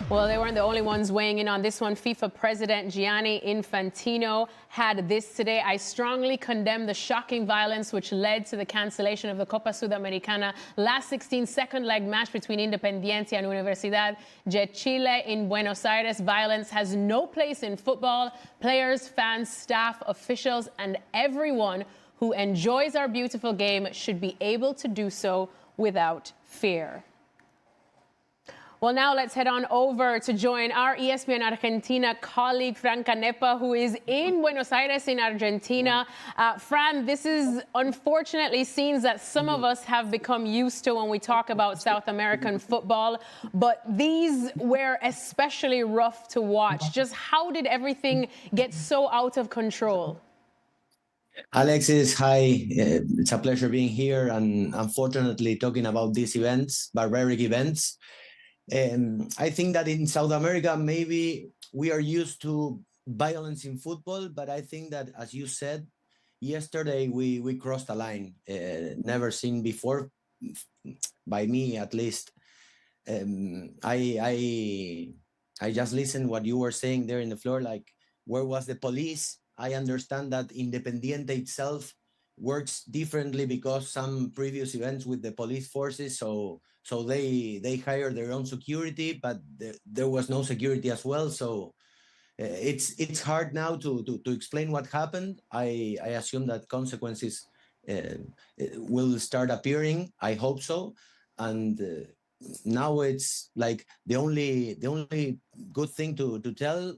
Well, they weren't the only ones weighing in on this one. FIFA President Gianni Infantino had this today. I strongly condemn the shocking violence which led to the cancellation of the Copa Sudamericana last 16 second leg match between Independiente and Universidad de Chile in Buenos Aires. Violence has no place in football. Players, fans, staff, officials, and everyone who enjoys our beautiful game should be able to do so without fear. Well, now let's head on over to join our ESPN Argentina colleague, Fran Canepa, who is in Buenos Aires in Argentina. Fran, this is unfortunately scenes that some of us have become used to when we talk about South American football, but these were especially rough to watch. Just how did everything get so out of control? Alexis, hi. It's a pleasure being here and unfortunately talking about these events, barbaric events. I think that in South America, maybe we are used to violence in football, but I think that, as you said, yesterday we crossed a line never seen before, by me at least. Um, I I I just listened what you were saying there in the floor. Like, where was the police? I understand that Independiente itself works differently because some previous events with the police forces. So they hire their own security, but there was no security as well. So it's hard now to explain what happened. I assume that consequences will start appearing. I hope so. And now it's like the only good thing to tell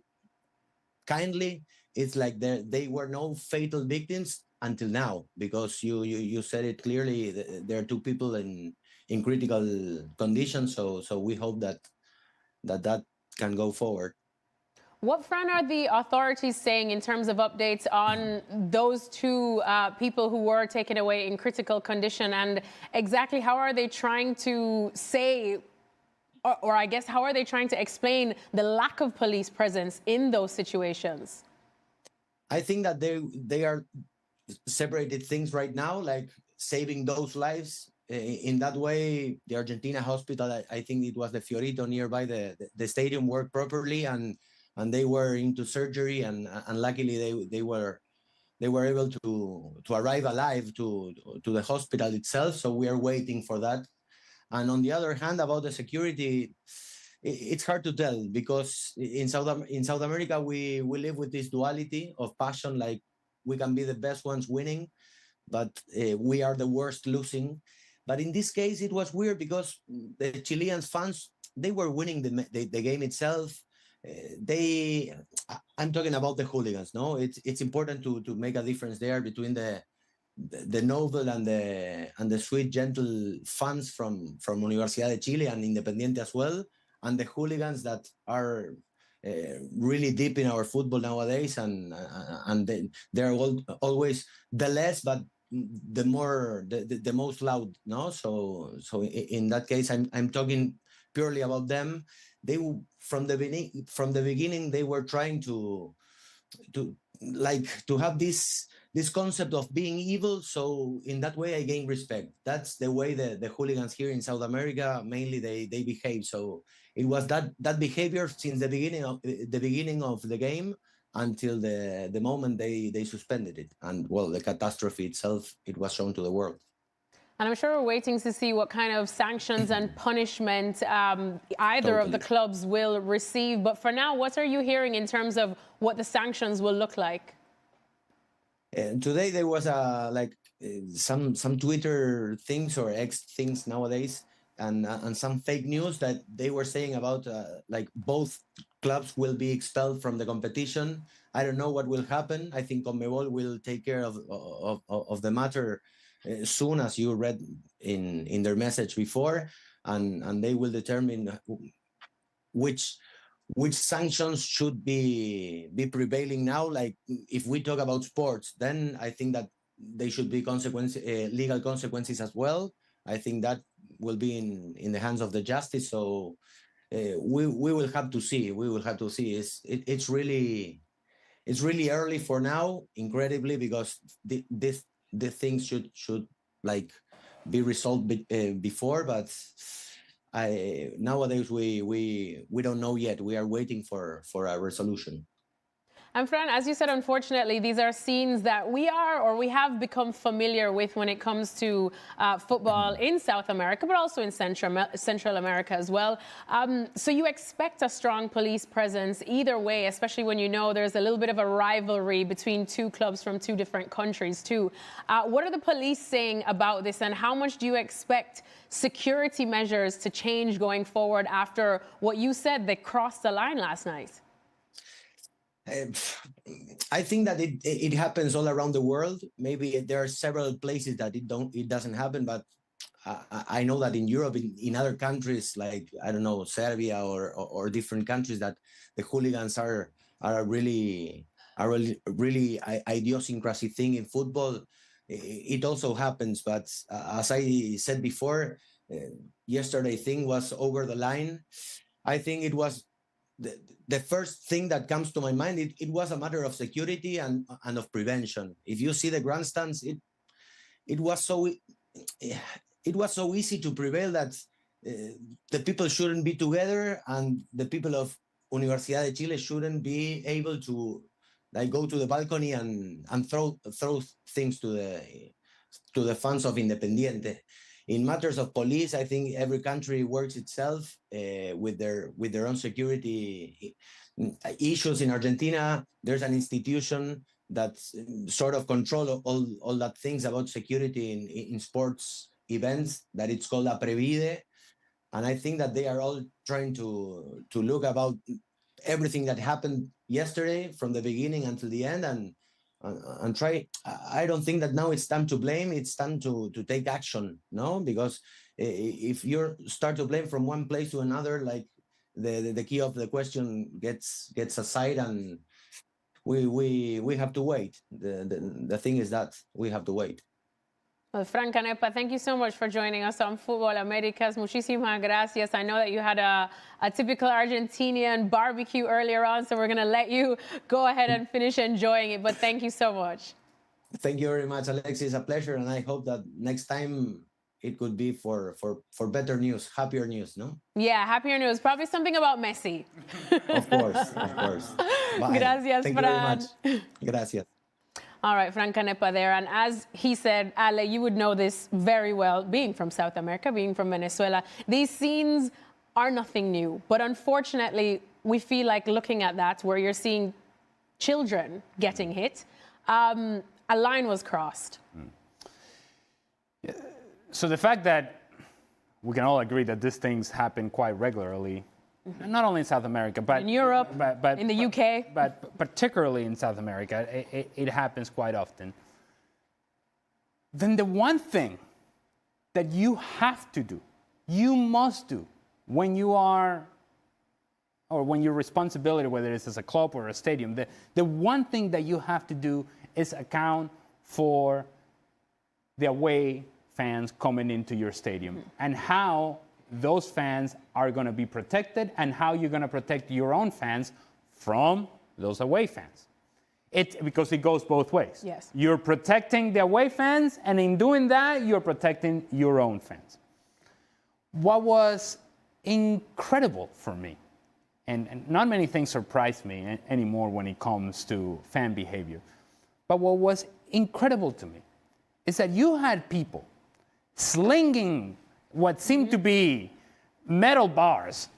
kindly, it's like they were no fatal victims until now, because you said it clearly. There are two people in critical condition. So we hope that can go forward. What, Fran, are the authorities saying in terms of updates on those two people who were taken away in critical condition, and exactly how are they trying to say, or I guess how are they trying to explain the lack of police presence in those situations? I think that they are separated things right now, like saving those lives. In that way, the Argentina hospital, I think it was the Fiorito nearby the stadium, worked properly, and they were into surgery, and luckily they were able to arrive alive to the hospital itself. So we are waiting for that. And on the other hand, about the security, it's hard to tell, because in South America we live with this duality of passion. Like, we can be the best ones winning, but we are the worst losing. But in this case, it was weird because the Chilean fans, they were winning the game itself. I'm talking about the hooligans. No, it's important to make a difference there between the noble and the sweet, gentle fans from Universidad de Chile and Independiente as well, and the hooligans that are really deep in our football nowadays, and they're always the less, but the most loud. No, so in that case, I'm talking purely about them. They, from the beginning, they were trying to have this concept of being evil. So in that way, I gain respect. That's the way the hooligans here in South America mainly they behave. So it was that behavior since the beginning of the game until the moment they suspended it. And well, the catastrophe itself, it was shown to the world. And I'm sure we're waiting to see what kind of sanctions and punishment either of the clubs will receive. But for now, what are you hearing in terms of what the sanctions will look like? Today there was some Twitter things or X things nowadays, and some fake news that they were saying about like both clubs will be expelled from the competition. I don't know what will happen. I think CONMEBOL will take care of the matter soon, as you read in their message before, and they will determine which sanctions should be prevailing now. Like, if we talk about sports, then I think that they should be legal consequences as well. I think that will be in the hands of the justice. So we will have to see. It's really early for now, incredibly, because the things should like be resolved before, but nowadays we don't know yet. We are waiting for a resolution. And Fran, as you said, unfortunately, these are scenes that we have become familiar with when it comes to football in South America, but also in Central America as well. So you expect a strong police presence either way, especially when you know there's a little bit of a rivalry between two clubs from two different countries too. What are the police saying about this, and how much do you expect security measures to change going forward after what you said, they crossed the line last night? I think that it happens all around the world. Maybe there are several places that it doesn't happen, but I know that in Europe, in other countries like, I don't know, Serbia or different countries, that the hooligans are a really idiosyncrasy thing in football. It also happens, but as I said before, yesterday thing was over the line. I think it was the first thing that comes to my mind. It was a matter of security and of prevention. If you see the grandstands, it was so easy to prevail that the people shouldn't be together, and the people of Universidad de Chile shouldn't be able to go to the balcony and throw things to the fans of Independiente. In matters of police, I think every country works itself with their own security issues. In Argentina, there's an institution that sort of control all that things about security in sports events, that it's called La Previde. And I think that they are all trying to look about everything that happened yesterday from the beginning until the end, and try. I don't think that now it's time to blame. It's time to take action, no? Because if you start to blame from one place to another, like the key of the question gets aside, and we have to wait. The thing is that we have to wait. Well, Fran Canepa, thank you so much for joining us on Futbol Americas. Muchísimas gracias. I know that you had a typical Argentinian barbecue earlier on, so we're going to let you go ahead and finish enjoying it. But thank you so much. Thank you very much, Alexis. It's a pleasure, and I hope that next time it could be for better news, happier news, no? Yeah, happier news. Probably something about Messi. Of course, of course. Bye. Gracias, Thank Fran. you very much. Gracias. All right, Fran Canepa there. And as he said, Ale, you would know this very well, being from South America, being from Venezuela. These scenes are nothing new. But unfortunately, we feel like looking at that, where you're seeing children getting hit, a line was crossed. So the fact that we can all agree that these things happen quite regularly, not only in South America, but in Europe, but in the UK. But particularly in South America, it happens quite often. Then the one thing that you have to do, you must do, when you are, or when your responsibility, whether it's as a club or a stadium, the one thing that you have to do is account for the away fans coming into your stadium, and how those fans are going to be protected, and how you're going to protect your own fans from those away fans. Because it goes both ways. Yes. You're protecting the away fans, and in doing that, you're protecting your own fans. What was incredible for me, and not many things surprise me anymore when it comes to fan behavior, but what was incredible to me is that you had people slinging what seemed to be metal bars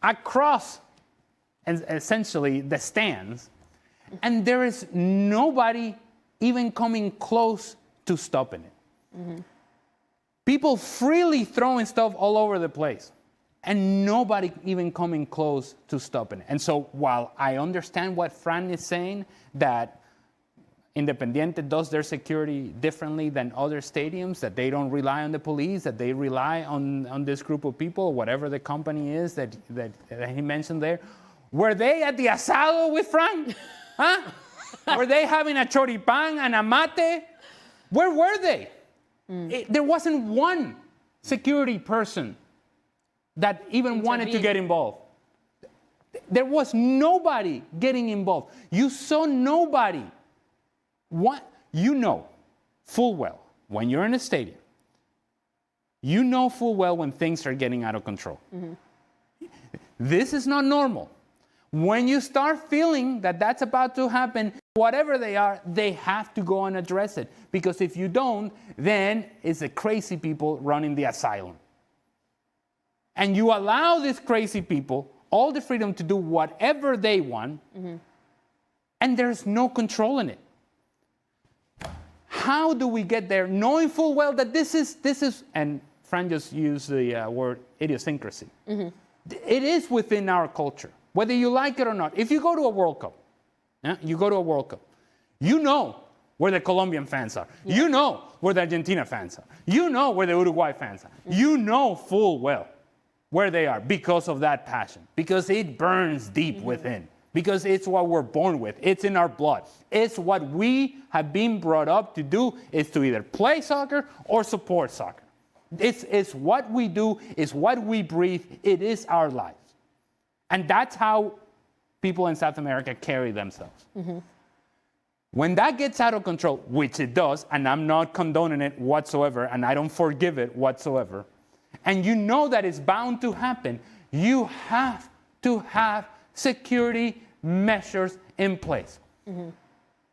across, and essentially, the stands, and there is nobody even coming close to stopping it. People freely throwing stuff all over the place, and nobody even coming close to stopping it. And so while I understand what Fran is saying, that Independiente does their security differently than other stadiums, that they don't rely on the police, that they rely on this group of people, whatever the company is that he mentioned there. Were they at the asado with Fran? Huh? Were they having a choripán and a mate? Where were they? There wasn't one security person that even wanted to get involved. There was nobody getting involved. You saw nobody. You know full well when you're in a stadium, you know full well when things are getting out of control. This is not normal. When you start feeling that that's about to happen, whatever they are, they have to go and address it. Because if you don't, then it's the crazy people running the asylum. And you allow these crazy people all the freedom to do whatever they want, and there's no control in it. How do we get there, knowing full well that this is, and Fran just used the word idiosyncrasy. It is within our culture, whether you like it or not. If you go to a World Cup, you know where the Colombian fans are. Yeah. You know where the Argentina fans are. You know where the Uruguay fans are. You know full well where they are because of that passion, because it burns deep within. Because it's what we're born with. It's in our blood. It's what we have been brought up to do, is to either play soccer or support soccer. It's what we do, it's what we breathe, it is our lives. And that's how people in South America carry themselves. When that gets out of control, which it does, and I'm not condoning it whatsoever, and I don't forgive it whatsoever, and you know that it's bound to happen, you have to have security measures in place.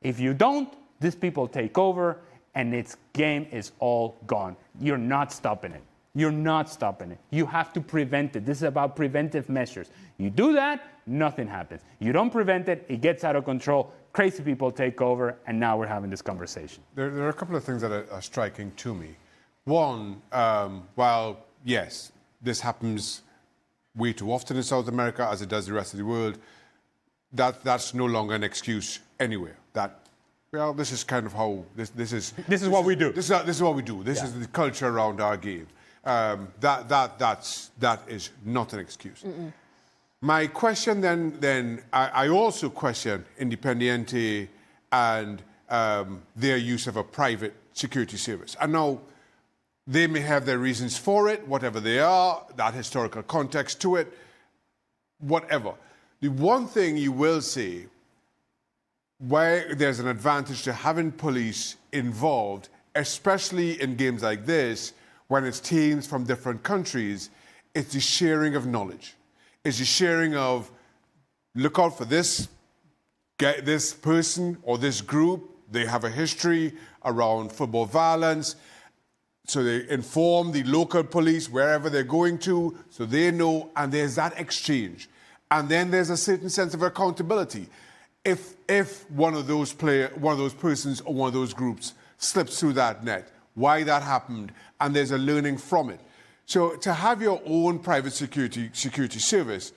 If you don't, these people take over, and its game is all gone. You're not stopping it. You're not stopping it. You have to prevent it. This is about preventive measures. You do that, nothing happens. You don't prevent it, it gets out of control, crazy people take over, and now we're having this conversation. There are a couple of things that are striking to me. One, while, yes, this happens way too often in South America, as it does the rest of the world, that's no longer an excuse anywhere. Well, this is kind of how, this is what we do. This is what we do. This is the culture around our game. That is not an excuse. My question then I also question Independiente and their use of a private security service. And now, they may have their reasons for it, whatever they are, that historical context to it, whatever. The one thing you will say, where there's an advantage to having police involved, especially in games like this, when it's teams from different countries, it's the sharing of knowledge. It's the sharing of, look out for this person or this group. They have a history around football violence. So they inform the local police wherever they're going to, so they know, and there's that exchange. And then there's a certain sense of accountability. If one of those persons or one of those groups slips through that net, why that happened, and there's a learning from it. So to have your own private security service,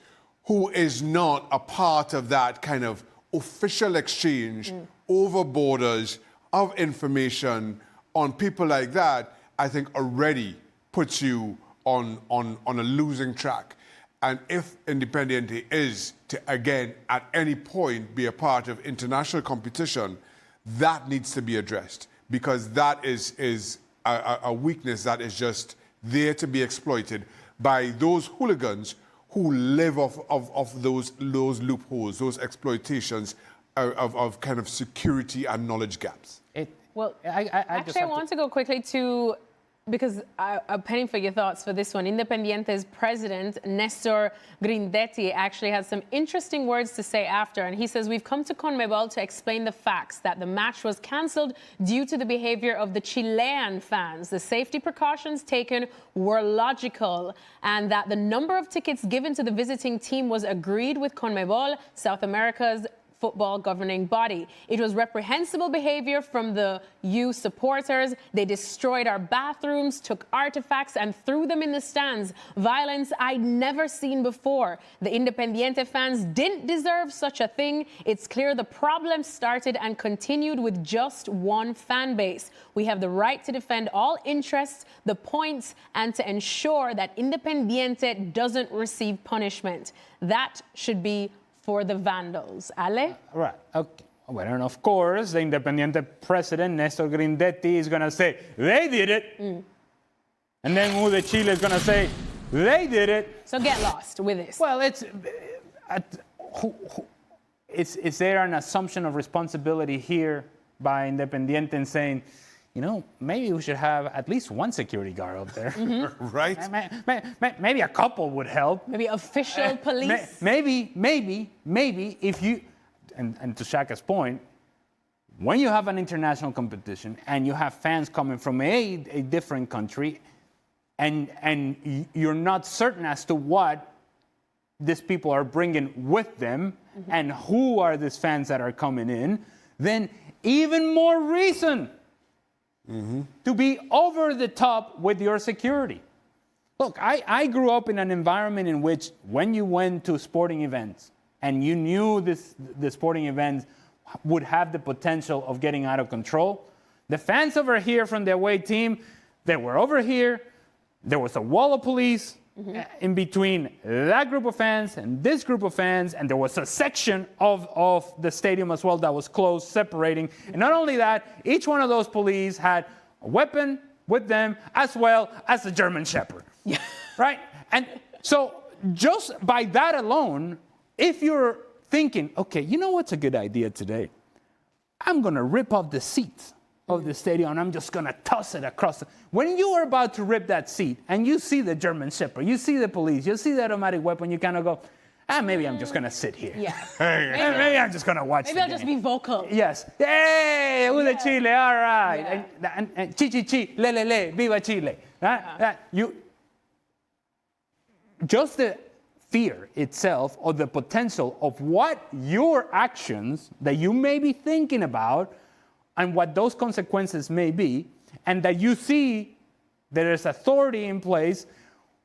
who is not a part of that kind of official exchange over borders of information on people like that, I think already puts you on a losing track. And if Independiente is to, again, at any point be a part of international competition, that needs to be addressed, because that is a weakness that is just there to be exploited by those hooligans who live off those loopholes, those exploitations of kind of security and knowledge gaps. Well, I want to go quickly to, because I'm penning for your thoughts for this one. Independiente's president, Nestor Grindetti, actually has some interesting words to say after. And he says, we've come to CONMEBOL to explain the facts that the match was cancelled due to the behavior of the Chilean fans. The safety precautions taken were logical, and that the number of tickets given to the visiting team was agreed with CONMEBOL, South America's football governing body. It was reprehensible behavior from the U supporters. They destroyed our bathrooms, took artifacts, and threw them in the stands. Violence I'd never seen before. The Independiente fans didn't deserve such a thing. It's clear the problem started and continued with just one fan base. We have the right to defend all interests, the points, and to ensure that Independiente doesn't receive punishment. That should be for the vandals. Ale? Right. Okay. Well, and of course, the Independiente president, Nestor Grindetti, is going to say, they did it. And then Mu de Chile is going to say, they did it. So get lost with this. Well, is there an assumption of responsibility here by Independiente in saying, you know, maybe we should have at least one security guard up there. Right? Maybe a couple would help. Maybe official police. Maybe if you, and to Shaka's point, when you have an international competition and you have fans coming from a different country, and you're not certain as to what these people are bringing with them and who are these fans that are coming in, then even more reason to be over the top with your security. Look, I grew up in an environment in which when you went to sporting events and you knew the sporting events would have the potential of getting out of control, the fans over here from the away team, they were over here, there was a wall of police in between that group of fans and this group of fans, and there was a section of the stadium as well that was closed, separating. And not only that, each one of those police had a weapon with them as well as the German Shepherd. Right? And so just by that alone, if you're thinking, okay, you know what's a good idea today? I'm going to rip off the seats of the stadium and I'm just going to toss it across. When you are about to rip that seat and you see the German Shepherd, you see the police, you see the automatic weapon, you kind of go, maybe I'm just going to sit here. Yeah. Maybe I'm just going to watch Maybe I'll just be vocal. Yes. Hey, Ule Chile, all right. Yeah. And chi, chi, chi, le, le, le, viva Chile. Just the fear itself or the potential of what your actions that you may be thinking about and what those consequences may be, and that you see there is authority in place,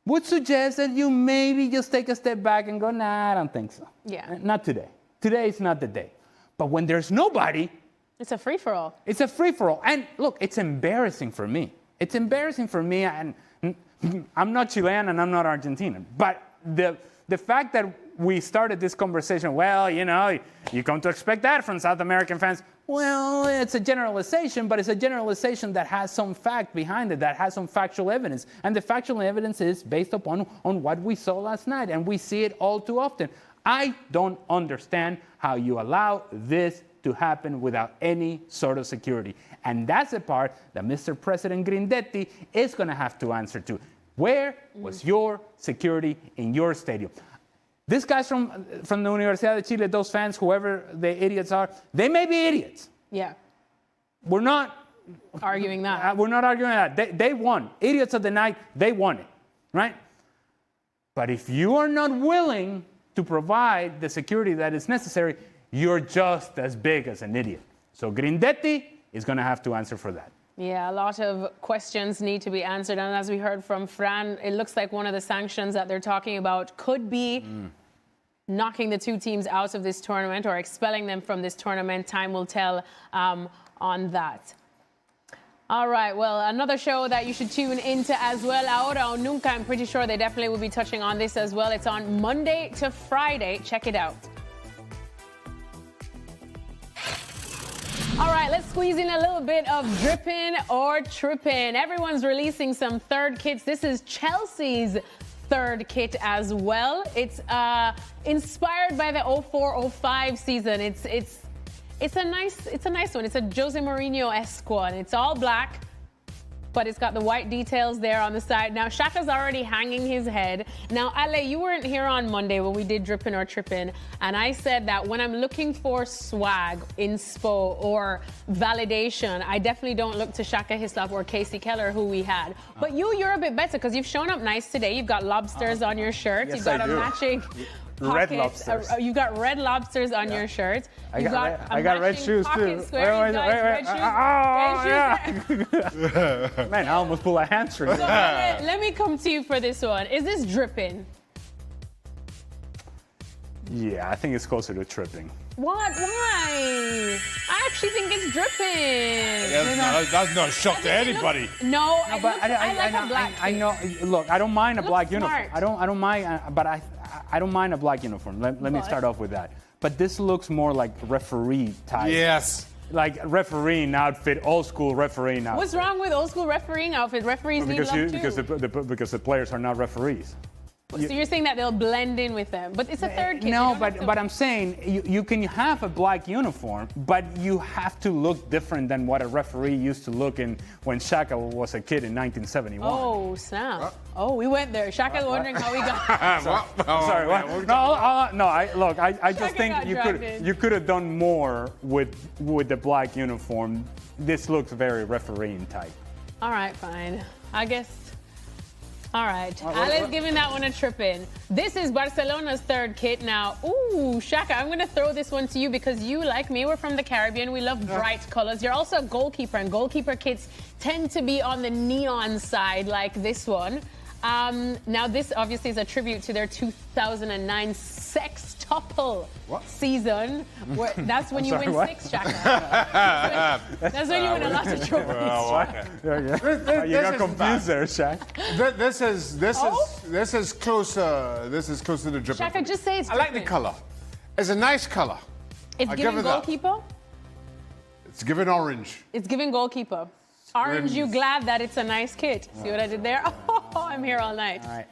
would suggest that you maybe just take a step back and go, nah, I don't think so. Yeah. Not today. Today is not the day. But when there's nobody, it's a free-for-all. It's a free-for-all. And look, it's embarrassing for me. It's embarrassing for me, and I'm not Chilean and I'm not Argentinian. But the fact that we started this conversation, well, you know, you come to expect that from South American fans. Well, it's a generalization, but it's a generalization that has some fact behind it, that has some factual evidence. And the factual evidence is based upon what we saw last night, and we see it all too often. I don't understand how you allow this to happen without any sort of security. And that's the part that Mr. President Grindetti is going to have to answer to. Where was your security in your stadium? These guys from the Universidad de Chile, those fans, whoever the idiots are, they may be idiots. Yeah. We're not arguing that. We're not arguing that. They won. Idiots of the night, they won it, right? But if you are not willing to provide the security that is necessary, you're just as big as an idiot. So Grindetti is going to have to answer for that. Yeah, a lot of questions need to be answered. And as we heard from Fran, it looks like one of the sanctions that they're talking about could be knocking the two teams out of this tournament or expelling them from this tournament. Time will tell on that. All right, well, another show that you should tune into as well, Ahora o Nunca. I'm pretty sure they definitely will be touching on this as well. It's on Monday to Friday. Check it out. All right, let's squeeze in a little bit of Drippin or Trippin. Everyone's releasing some third kits. This is Chelsea's third kit as well. It's inspired by the 04-05 season. It's a nice one. It's a Jose Mourinho-esque one. It's all black, but it's got the white details there on the side. Now, Shaka's already hanging his head. Now, Ale, you weren't here on Monday when we did Drippin or Trippin, and I said that when I'm looking for swag, inspo, or validation, I definitely don't look to Shaka, Hislop, or Casey Keller, who we had. But you're a bit better because you've shown up nice today. You've got lobsters on your shirt. Yes, You've got I a do. matching Red pocket. lobsters. You've got red lobsters on your shirt. I got red shoes too. Red shoes. Man, I almost pulled a hamstring. So let me come to you for this one. Is this Drippin? Yeah, I think it's closer to Tripping. What? Why? I actually think it's Drippin. That's not a shock to anybody. No, But I like a black I know. Look, I don't mind a black smart. uniform. I don't mind. But I don't mind a black uniform. Let me start off with that. But this looks more like referee type. Yes. Like refereeing outfit, old school refereeing outfit. What's wrong with old school refereeing outfit? Referees need love too. Because the players are not referees. So you're saying that they'll blend in with them, but it's a third kid. No, but I'm saying you can have a black uniform, but you have to look different than what a referee used to look in when Shaka was a kid in 1971. Oh, snap. Oh, we went there. Shaka's wondering how we got. Sorry, what? No. I just think you could have done more with the black uniform. This looks very refereeing type. All right, fine. I guess. All right. Ale's giving that one a trip in. This is Barcelona's third kit. Now, ooh, Shaka, I'm going to throw this one to you because you, like me, we're from the Caribbean. We love bright colors. You're also a goalkeeper, and goalkeeper kits tend to be on the neon side like this one. Now, this obviously is a tribute to their 2009 sextuple season. That's when you win six, Shaka. That's when you win a lot of trophies. You got confused there, Shaq. This is closer. This is closer to Drippin. Shaka, just say it's I like the Drippin. color. It's a nice color. It's I'll giving give it that. goalkeeper? It's giving orange. It's giving goalkeeper. Orange, you glad that it's a nice kit? See what I did there? Oh, I'm here all night. All right.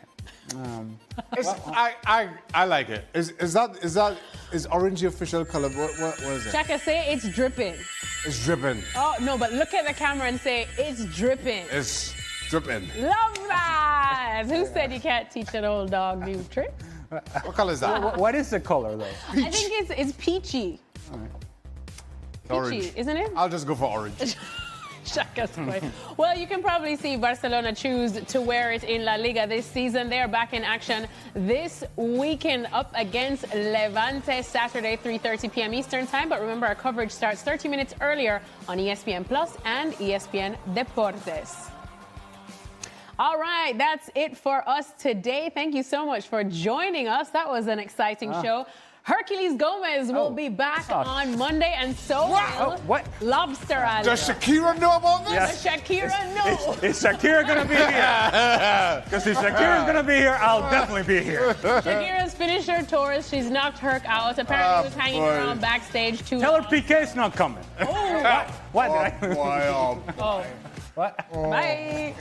I like it. Is orange the official color? What is it? Shaka, say it's dripping. It's dripping. Oh, no, but look at the camera and say it's dripping. It's dripping. Love that. Who said you can't teach an old dog new tricks? What color is that? What is the color, though? I think it's peachy. Orange. Peachy, isn't it? I'll just go for orange. Shaka's point. Well, you can probably see Barcelona choose to wear it in La Liga this season. They are back in action this weekend up against Levante, Saturday, 3:30 p.m. Eastern Time. But remember, our coverage starts 30 minutes earlier on ESPN Plus and ESPN Deportes. All right, that's it for us today. Thank you so much for joining us. That was an exciting show. Hercules Gomez will be back on Monday, and so will Lobster Alley. Does Shakira know about this? Does Shakira know? Is Shakira going to be here? Because if Shakira's going to be here, I'll definitely be here. Shakira's finished her tours. She's knocked Herc out. Apparently, he was hanging around backstage too Tell her long. PK's not coming. Oh. What? Boy, Oh. What? Bye.